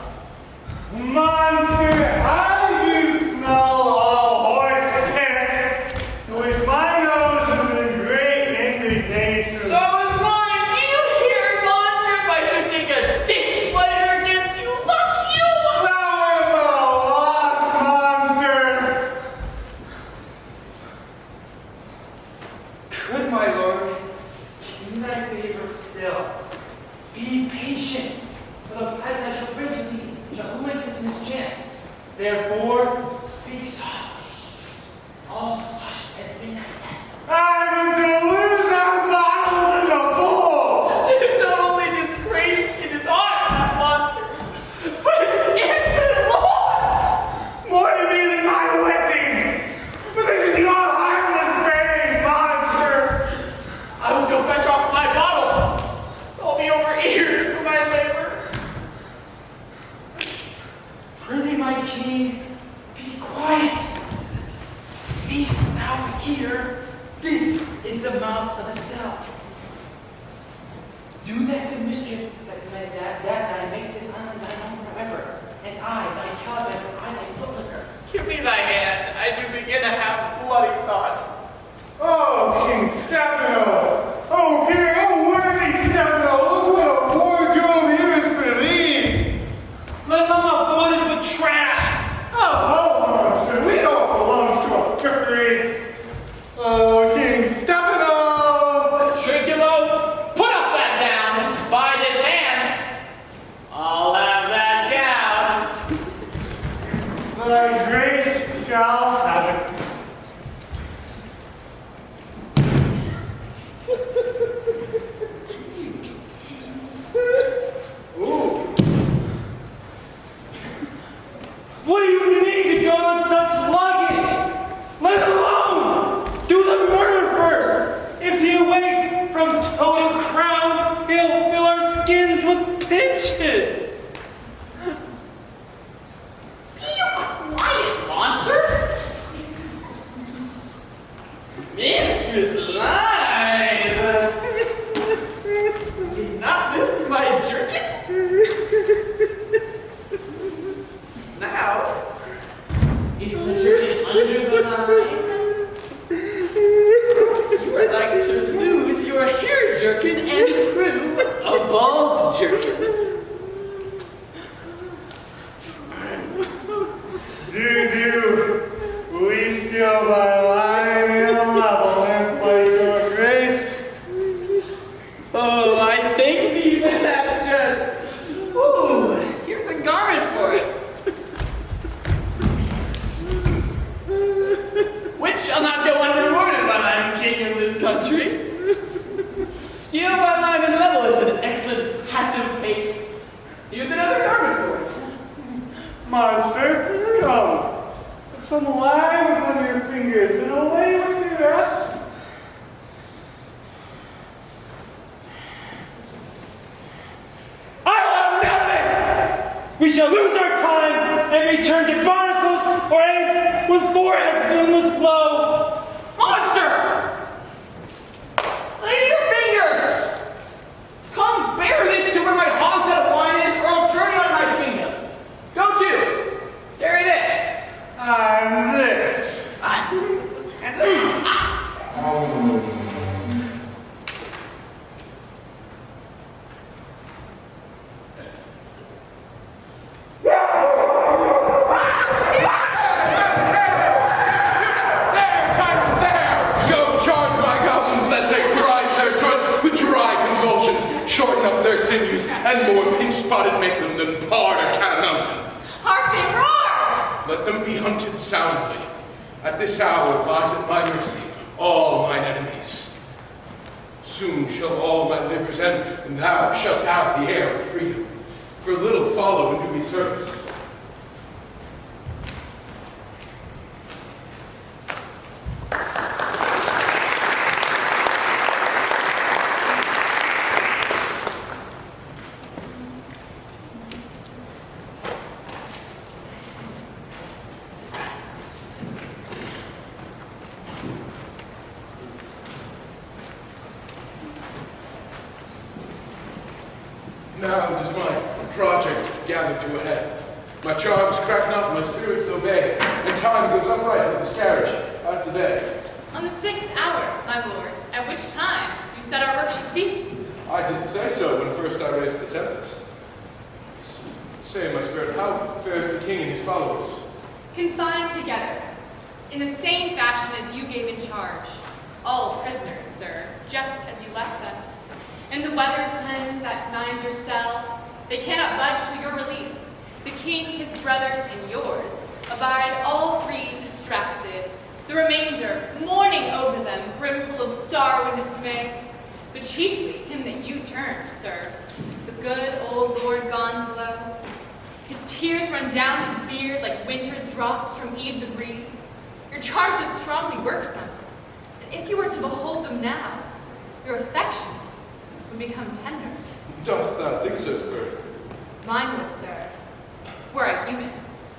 Monster, how do you smell all horse piss? With my nose is in great indignation. So is mine. Do you hear, monster? If I should take a displeasure against you, look you! Thou art a lost monster. Good my lord, in thy favor still. Be patient, for the price I shall bring to thee shall limit this mischance. Therefore, speak softly. All's hushed as midnight ends. I'm to lose our battles in the pool. It is not only disgrace, it is honor, that monster, but infinite loss! It's more to me than my wetting. But this is your harmless bearing, monster. I will go fetch off my bottle. I'll be over ears for my labor. Prithee, my king, be quiet. Cease thou here. Do that good mischief that I make this island thy home forever. And I, thy Caliban, for I thy footlicker. Give me thy hand. I do begin to have bloody thoughts. Oh, King Stefano! Oh, King, oh, worthy Stefano! Look what a wardrobe here is for thee! Let them avoid us with trash. Oh, monster, we don't belong to a trickery. Oh, King Stefano! Trinculo, put up that gown. By this hand, I'll have that gown. Thy grace shall have it. What do you need to go on such luggage? Let alone do the murder first. If he awake from toe to crown, he'll fill our skins with pinches. Be you quiet, monster. Mistress Live. Is not this my jerkin? Now, is the jerkin under the line? You are like to lose your hair jerkin and prove a bald jerkin. We steal by line and level and by your grace. Oh, I thank thee for that jest. Ooh, here's a garment for it. Which shall not go unrewarded while I am king of this country. Steal by line and level is an excellent passive bait. Use another garment for it. Monster, come. Put some lime upon your fingers and away with the rest. I'll have none of it! We shall lose our time and return to barnacles or eggs with foreheads bloomless flow. Monster! Lay your fingers! Come bear this to where my hogshead of wine is, or I'll turn it on my kingdom. Go to! Carry this! And this. And this! Shorten up their sinews, and more pinch-spotted make them than pard or cat mountain. Hark they roar! Let them be hunted soundly. At this hour lies at my mercy all mine enemies. Soon shall all my labors end, and thou shalt have the air of freedom. For little follow and do me service. Now does my project gather to a head. My charms crack not, my spirits obey, and time goes upright as a carriage after day. On the 6th hour, my lord, at which time you said our work should cease. I didn't say so when first I raised the Tempest. Say, my spirit, how fares the king and his followers? Confined together, in the same fashion as you gave in charge. All prisoners, sir, just as you left them. In the weathered pen that binds your cell, they cannot budge till your release. The king, his brothers, and yours abide all three distracted. The remainder mourning over them, brimful of sorrow and dismay. But chiefly him that you turned, sir, the good old Lord Gonzalo. His tears run down his beard like winter's drops from eaves of reed. Your charms are strongly worksome, and if you were to behold them now, your affections would become tender. Dost thou think so, spirit? Mine would, sir, were I human.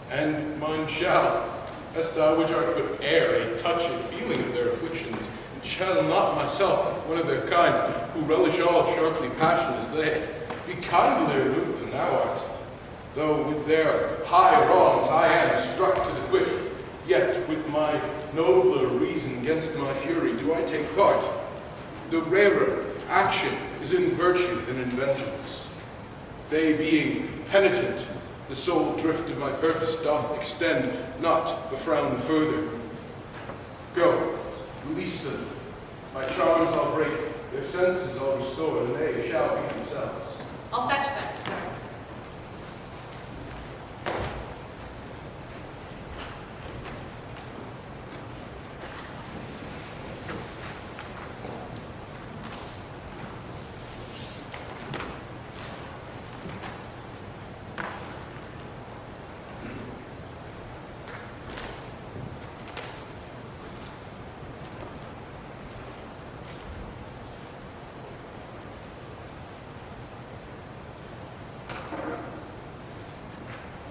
And mine shall, as thou which art but air, a touch and feeling of their afflictions, shall not myself, one of their kind, who relish all sharply passion as they, be kindlier moved than thou art. Though with their high wrongs I am struck to the quick, yet with my nobler reason against my fury do I take part. The rarer action is in virtue than in vengeance. They being penitent, the sole drift of my purpose doth extend, not a frown further. Go, release them. My charms I'll break, their senses I'll restore, and they shall be themselves. I'll fetch them, sir.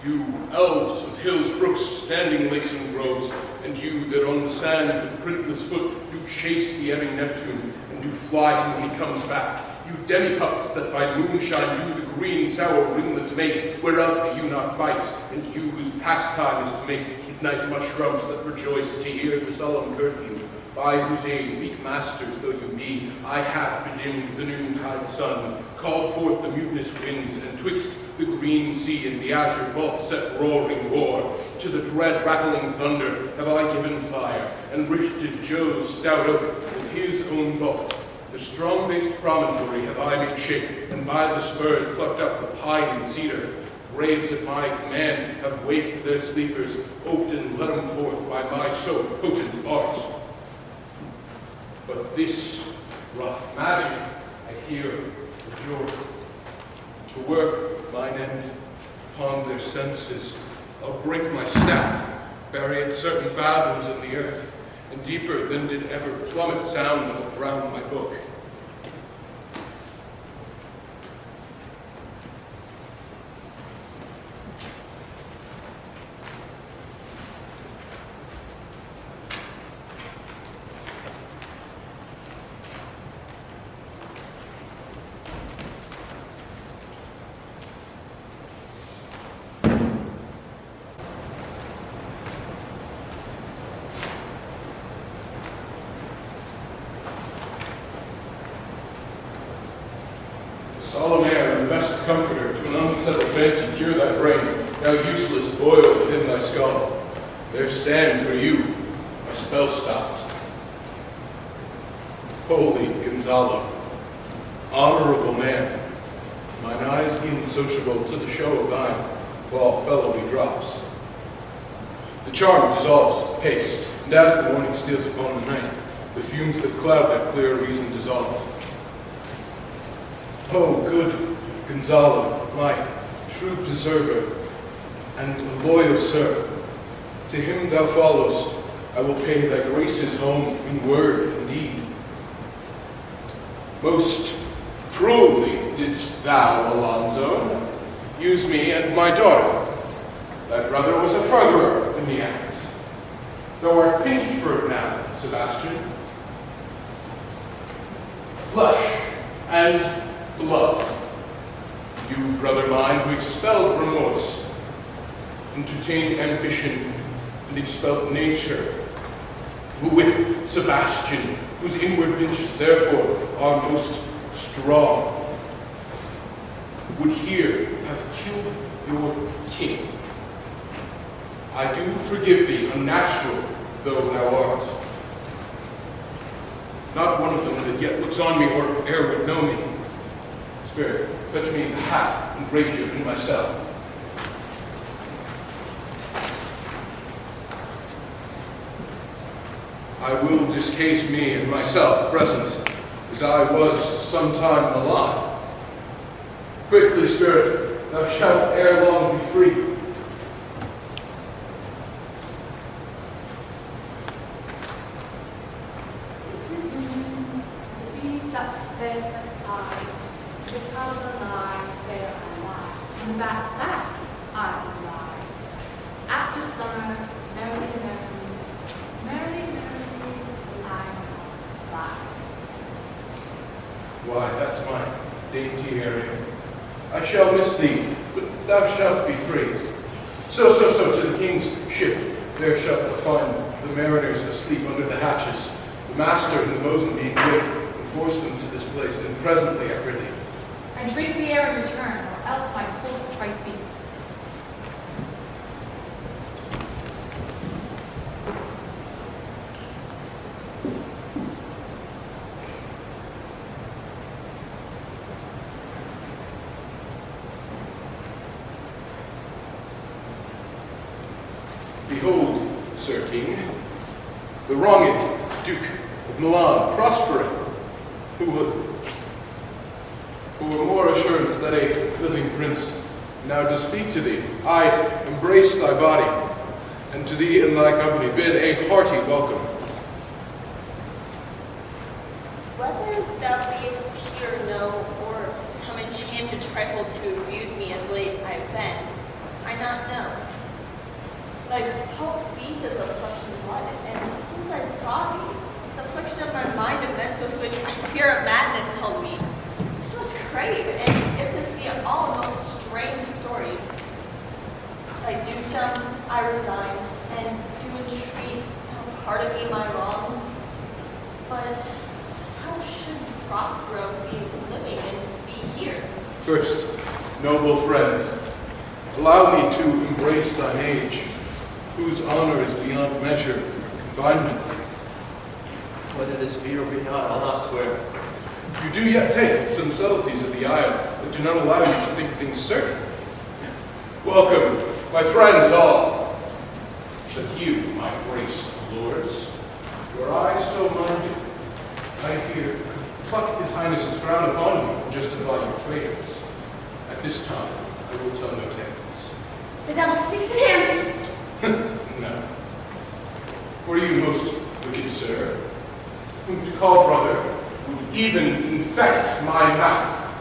You elves of hills, brooks, standing lakes and groves, and you that on the sands with printless foot do chase the ebbing Neptune, and do fly him when he comes back. You demi-pups that by moonshine do the green sour ringlets make, whereof you not bites, and you whose pastime is to make midnight mushrooms that rejoice to hear the solemn curfew, by whose aid, weak masters though you be, I have bedimmed the noontide sun, called forth the mutinous winds, and twixt the green sea and the azure vault set roaring war. To the dread rattling thunder have I given fire, and rifted Jove's stout oak with his own bolt. The strong-based promontory have I made shape, and by the spurs plucked up the pine and cedar. Braves at my command have waked their sleepers, oped and let them forth by my so potent art. But this rough magic I here adjure. To work mine end upon their senses, I'll break my staff, bury it certain fathoms in the earth, and deeper than did ever plummet sound I'll drown my book. Solemn air and the best comforter to an unsettled fancy cure thy brains, now useless boil within thy skull. There stand for you, my spell stopped. Holy Gonzalo, honorable man, mine eyes being sociable to the show of thine, fall fellowly drops. The charm dissolves pace, and as the morning steals upon the night, the fumes that cloud that clear reason dissolve. Oh, good Gonzalo, my true preserver and loyal sir, to him thou followest, I will pay thy graces home in word and deed. Most cruelly didst thou, Alonso, use me and my daughter. Thy brother was a furtherer in the act. Thou art pinched for it now, Sebastian. Flesh and blood. You, brother mine, who expelled remorse, entertained ambition, and expelled nature, who with Sebastian, whose inward benches therefore are most strong, would here have killed your king. I do forgive thee, unnatural though thou art. Not one of them that yet looks on me or e'er would know me. Spirit, fetch me the hat and rapier in my cell. I will discase me and myself present, as I was sometime alive. Quickly, Spirit, thou shalt ere long be free. fly. Why, that's my dainty area. I shall miss thee, but thou shalt be free. So, to the king's ship, there shalt thou find the mariners asleep under the hatches, the master and the boatswain being awake, and force them to this place, and presently I prithee. I drink the air in return, or else my pulse twice beats. Behold, Sir King, the wronged Duke of Milan, prospering, who more assurance that a living prince now does speak to thee. I embrace thy body, and to thee and thy company bid a hearty welcome. Whether thou beest here or no, or some enchanted trifle to abuse me as late I've been, I not know. Thy pulse beats as of flesh and blood, and since I saw thee, the affliction of my mind events with which I fear of madness held me. This must crave, and if this be all a most strange story, thy dukedom I resign, and do entreat thou pardon me my wrongs. But how should Prospero be living and be here? First, noble friend, allow me to embrace thine age, whose honor is beyond measure or confinement. Whether this be or be not, I'll not swear. You do yet taste some subtleties of the isle that do not allow you to think things certain. Welcome, my friends all. But you, my grace lords, your eyes so minded, I hear, pluck his highness's frown upon you and justify your traitors. At this time, I will tell no tales. The devil speaks to him. No. For you, most wicked sir, whom to call brother would even infect my mouth.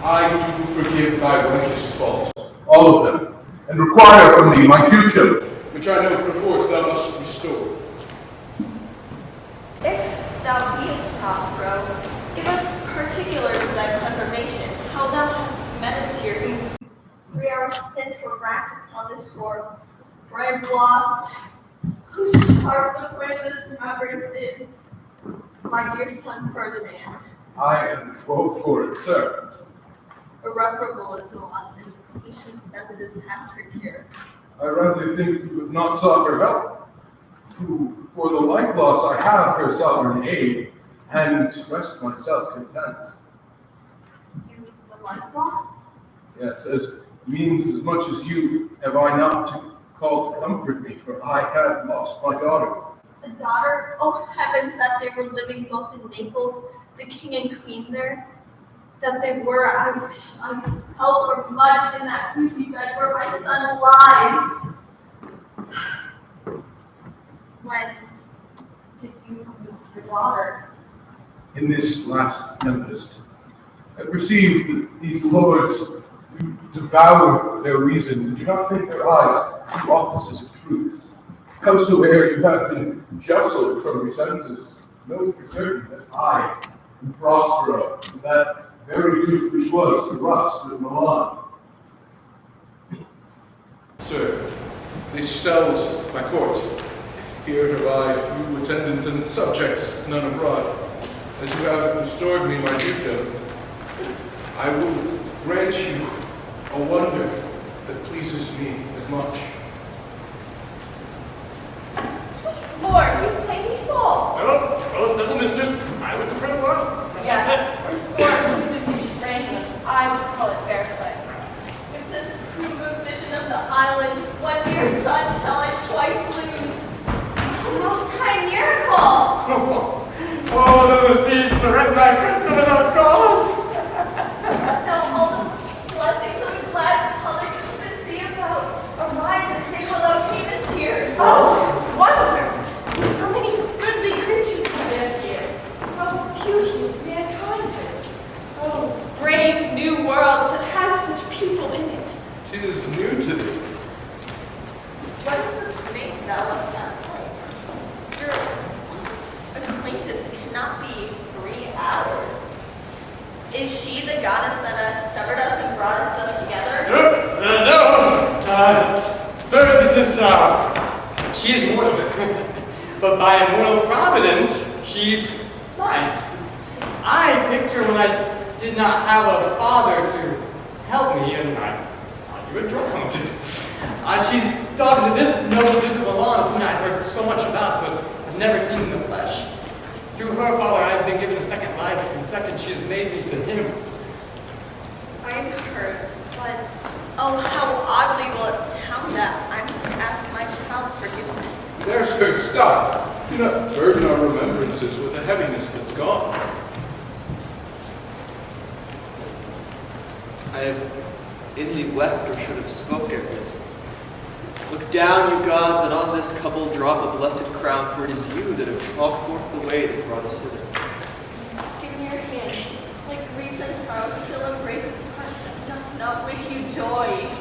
I do forgive thy rankest faults, all of them, and require from thee my dukedom, which I know perforce thou must restore. If thou beest Prospero, give us particulars of thy preservation, how thou hast met us here, who 3 hours since were racked upon this shore, for I am lost. Whose sharp the bravest remembrance is my dear son Ferdinand. I am woe for it, sir. Irreparable is the loss, and patience as it is past her cure. I rather think you would not sought her help, who, for the like loss I have her sovereign aid, and rest myself content. You the like loss? Yes, as means as much as you have I not to call to comfort me, for I have lost my daughter. A daughter? Oh heavens, that they were living both in Naples, the king and queen there. That they were, I wish myself were mud in that country bed where my son lies. When did you lose your daughter? In this last tempest, I perceive that these lords who devour their reason and do not take their eyes to offices of truth. Howsoever you have been jostled from your senses, know for certain that I am Prospero, that very truth which was the rust of Milan. Sir, this sells my court. Here have I few attendants and subjects, none abroad. As you have restored me my dukedom, I will grant you a wonder that pleases me as much. Sweet Lord, you play me false. Oh, noble mistress. I would prefer one. Yes, or scorn would be random. I would call it fair play. If this prove a vision of the island, one dear son shall I twice lose. A most high miracle. Oh, the seas threaten my crystal without cause. Now all the blessings of a glad father compass thee about. Arise and say how thou camest here. Oh, wonder! How many goodly creatures live here? How beauteous mankind is! Oh, brave new world that has such people in it. 'Tis new to thee. What is this maid thou wast at play? Your acquaintance Is she the goddess that severed us and brought us together? No. Sir, this is, she is mortal. But by immortal providence, she's mine. I picked her when I did not have a father to help me, and I thought you were drowned. She's daughter to this noble Duke of Milan, of whom I've heard so much about, but I've never seen in the flesh. Through her father, I've been given a second life, and second, she has made me to him. I'm hers, but oh, how oddly will it sound that I must ask my child forgiveness. There, sir, stop. Do not burden our remembrances with a heaviness that's gone. I have indeed wept or should have spoke ere this. Look down, you gods, and on this couple drop a blessed crown, for it is you that have chalked forth the way that brought us hither. Give me your hands, like grief and sorrow still embraces heart that doth not wish you joy.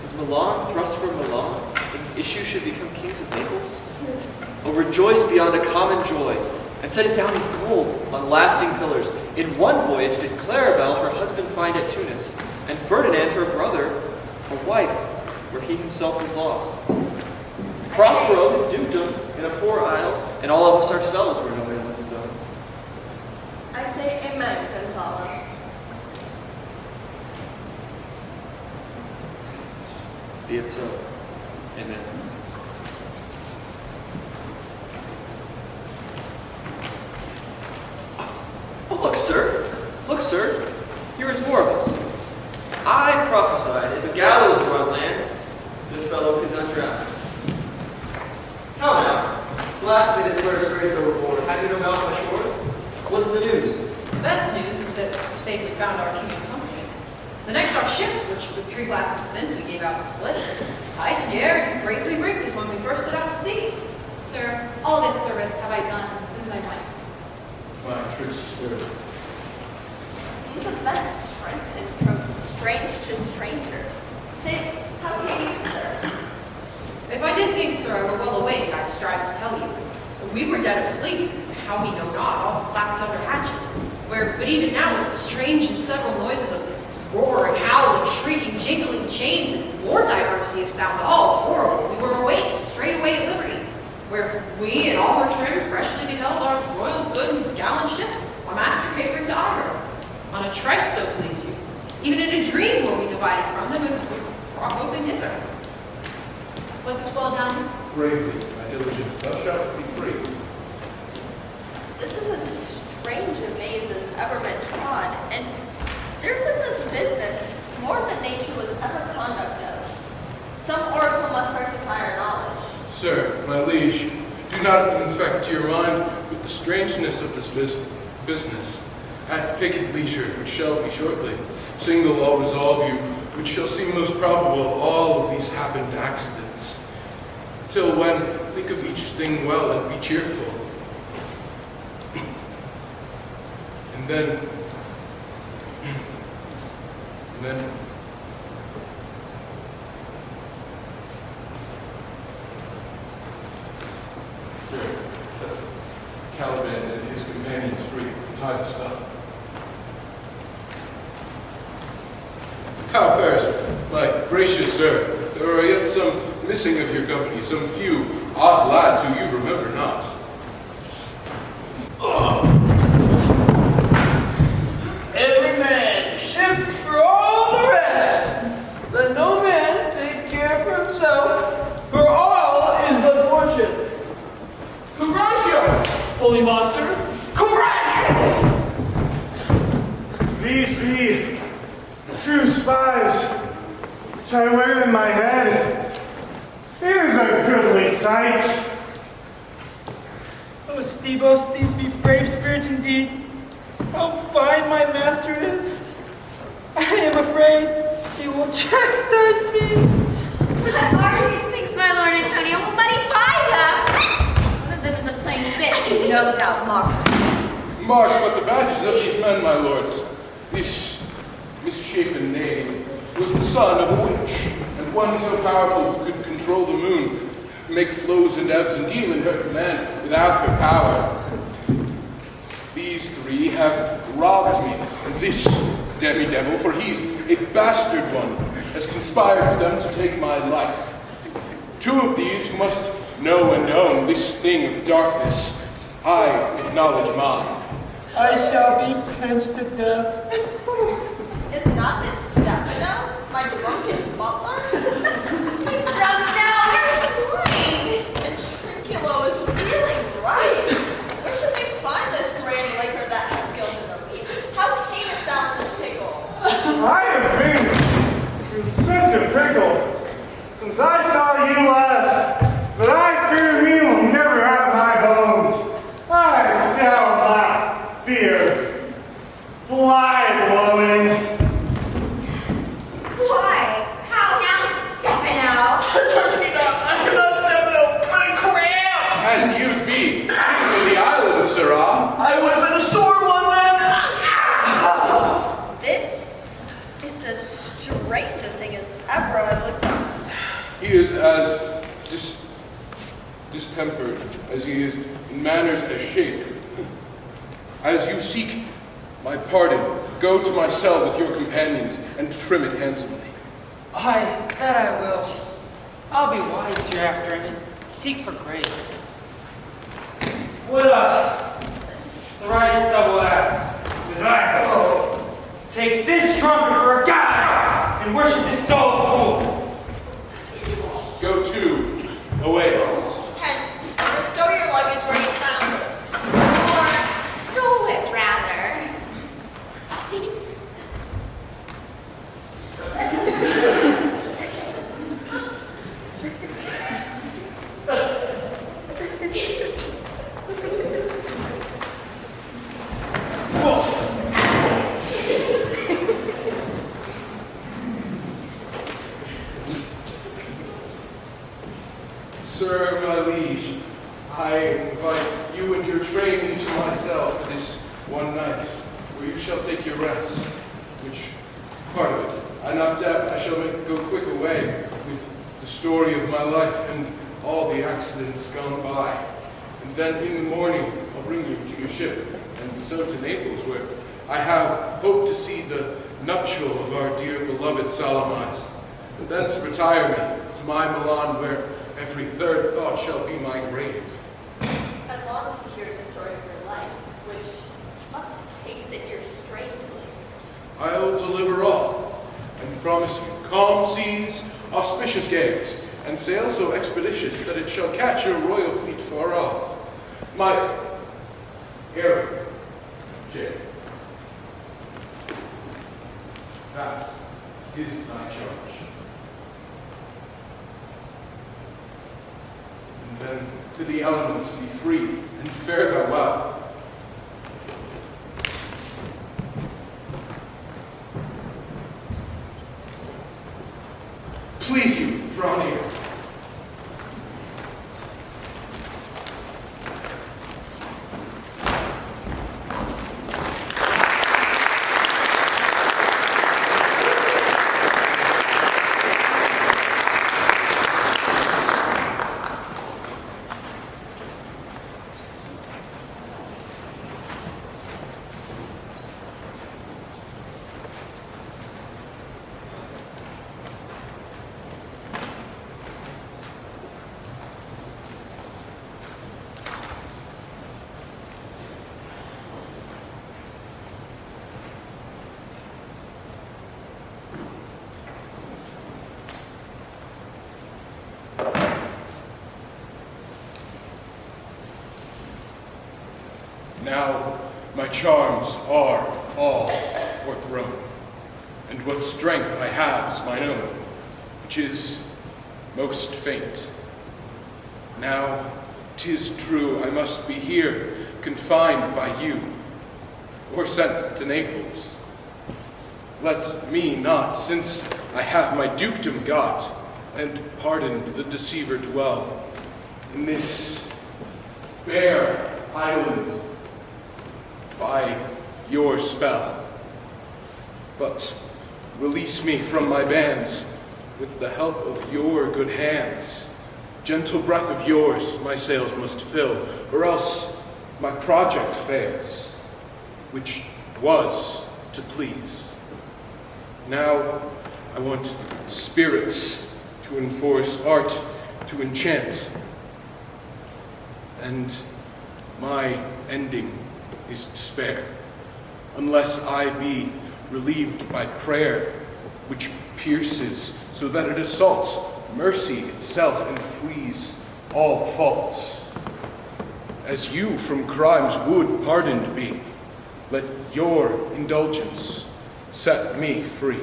Was Milan thrust from Milan, that his issue should become kings of Naples? Oh, rejoice beyond a common joy, and set it down in gold on lasting pillars. In one voyage did Claribel her husband find at Tunis, and Ferdinand her brother a wife, where he himself was lost. Prospero his dukedom in a poor isle, and all of us ourselves where no man was his own. I say amen, Gonzalo. Be it so. Amen. Oh, look, sir, here is more of us. I prophesied if a gallows were on land, this fellow could not drown. How now? Blasphemy that swears grace overboard. Have you no mouth on shore? What is the news? The best news is that we've safely found our King and company. The next our ship, which with 3 glasses since we gave out split, tight and dared and bravely rigged as when we first set out to sea. Sir, all this service have I done since I went. My tricksy spirit. These events strengthen from strange to stranger. Say, how came you hither? If I did think, sir, I were well awake, I'd strive to tell you. But we were dead of sleep, and how we know not, all clapped under hatches, where, but even now, with strange and several noises of roar and howl and shrieking, jingling chains, and more diversity of sound, all horrible, we were awake, straight away at liberty, where we and all her trim freshly beheld our royal good and gallant ship, our master papering to honor, on a trice so please you. Even in a dream were we divided from them and brought hoping hither. Was it well done? Bravely, my diligence, thou shalt be free. This is as strange a maze as ever been trod, and there's in this business more than nature was ever conduct of. Some oracle must rectify our knowledge. Sir, my liege, do not infect your mind with the strangeness of this business. At picket leisure, which shall be shortly, single I'll resolve you, which shall seem most probable of all of these happened accidents. Till when, think of each thing well and be cheerful. And then, Caliban and his companions free, tie the spell. How fares it, my gracious sir? There are yet some missing of your company, some few odd lads who you remember not. Every man shifts for all the rest. Let no man take care for himself, for all is but fortune. Congratulate, holy monster. Congratulate! These be true spies, which I wear in my head. It is a goodly sight. Oh, Stebos, these be brave spirits indeed. How fine my master is. I am afraid he will chastise me. What are these things, my Lord Antonio? Well, let me find them. One of them is a plain fish, no doubt, Mark. Mark but the badges of these men, my lords. This misshapen knave was the son of a witch, and one so powerful who could control the moon, make flows and ebbs, and deal in her command without her power. These three have robbed me, and this demi-devil, for he's a bastard one, has conspired with them to take my life. Two of these who must know and own this thing of darkness, I acknowledge mine. I shall be clenched to death. Is not this Stefano, my drunken butler? He's drunk now. You're lying. And Trinculo is really right. Where should we find this grand liquor that Hatfield in the lead? How came it down this pickle? I have been in such a pickle since I saw you last, but I fear me will never have my bones. I shall not fear fly blowing. Why? How now, Stefano? Touch me not! I'm not Stefano, but a crab! And you'd be king of the island, sirrah. I would have been a sore one then! This is as strange a thing as ever I looked up. He is as distempered as he is in manners as shape. As you seek my pardon, go to my cell with your companions and trim it handsomely. That I will. I'll be wise hereafter and seek for grace. What the rice double ass designs us. Take this drunkard for a god and worship this dull fool. Go to, away. Hence, bestow your luggage where you found it. Or stole it, rather. Sir, my liege, I invite you and your train into my cell for this one night, where you shall take your rest, which part of it I knocked out. I shall go quick away with the story of my life and all the accidents gone by. And then in the morning I'll bring you to your ship, and so to Naples, where I have hoped to see the nuptial of our dear beloved solemnized, and thence retire me to my Milan, where every third thought shall be my grave. I long to hear the story of your life, which must take that you're strangely. I'll deliver all, and promise you calm seas, auspicious gales, and sail so expeditious that it shall catch your royal fleet far off. My errand, Jay. That is thy charge. And then to the elements be free, and fare thou well. Please you, draw near. Now my charms are all o'erthrown, and what strength I have is mine own, which is most faint. Now 'tis true I must be here, confined by you, or sent to Naples. Let me not, since I have my dukedom got, and pardoned the deceiver dwell, in this bare island by your spell. But release me from my bands with the help of your good hands. Gentle breath of yours my sails must fill, or else my project fails. which was to please. Now I want spirits to enforce, art to enchant. And my ending is despair, unless I be relieved by prayer, which pierces so that it assaults mercy itself and frees all faults. As you from crimes would pardoned be, let your indulgence set me free.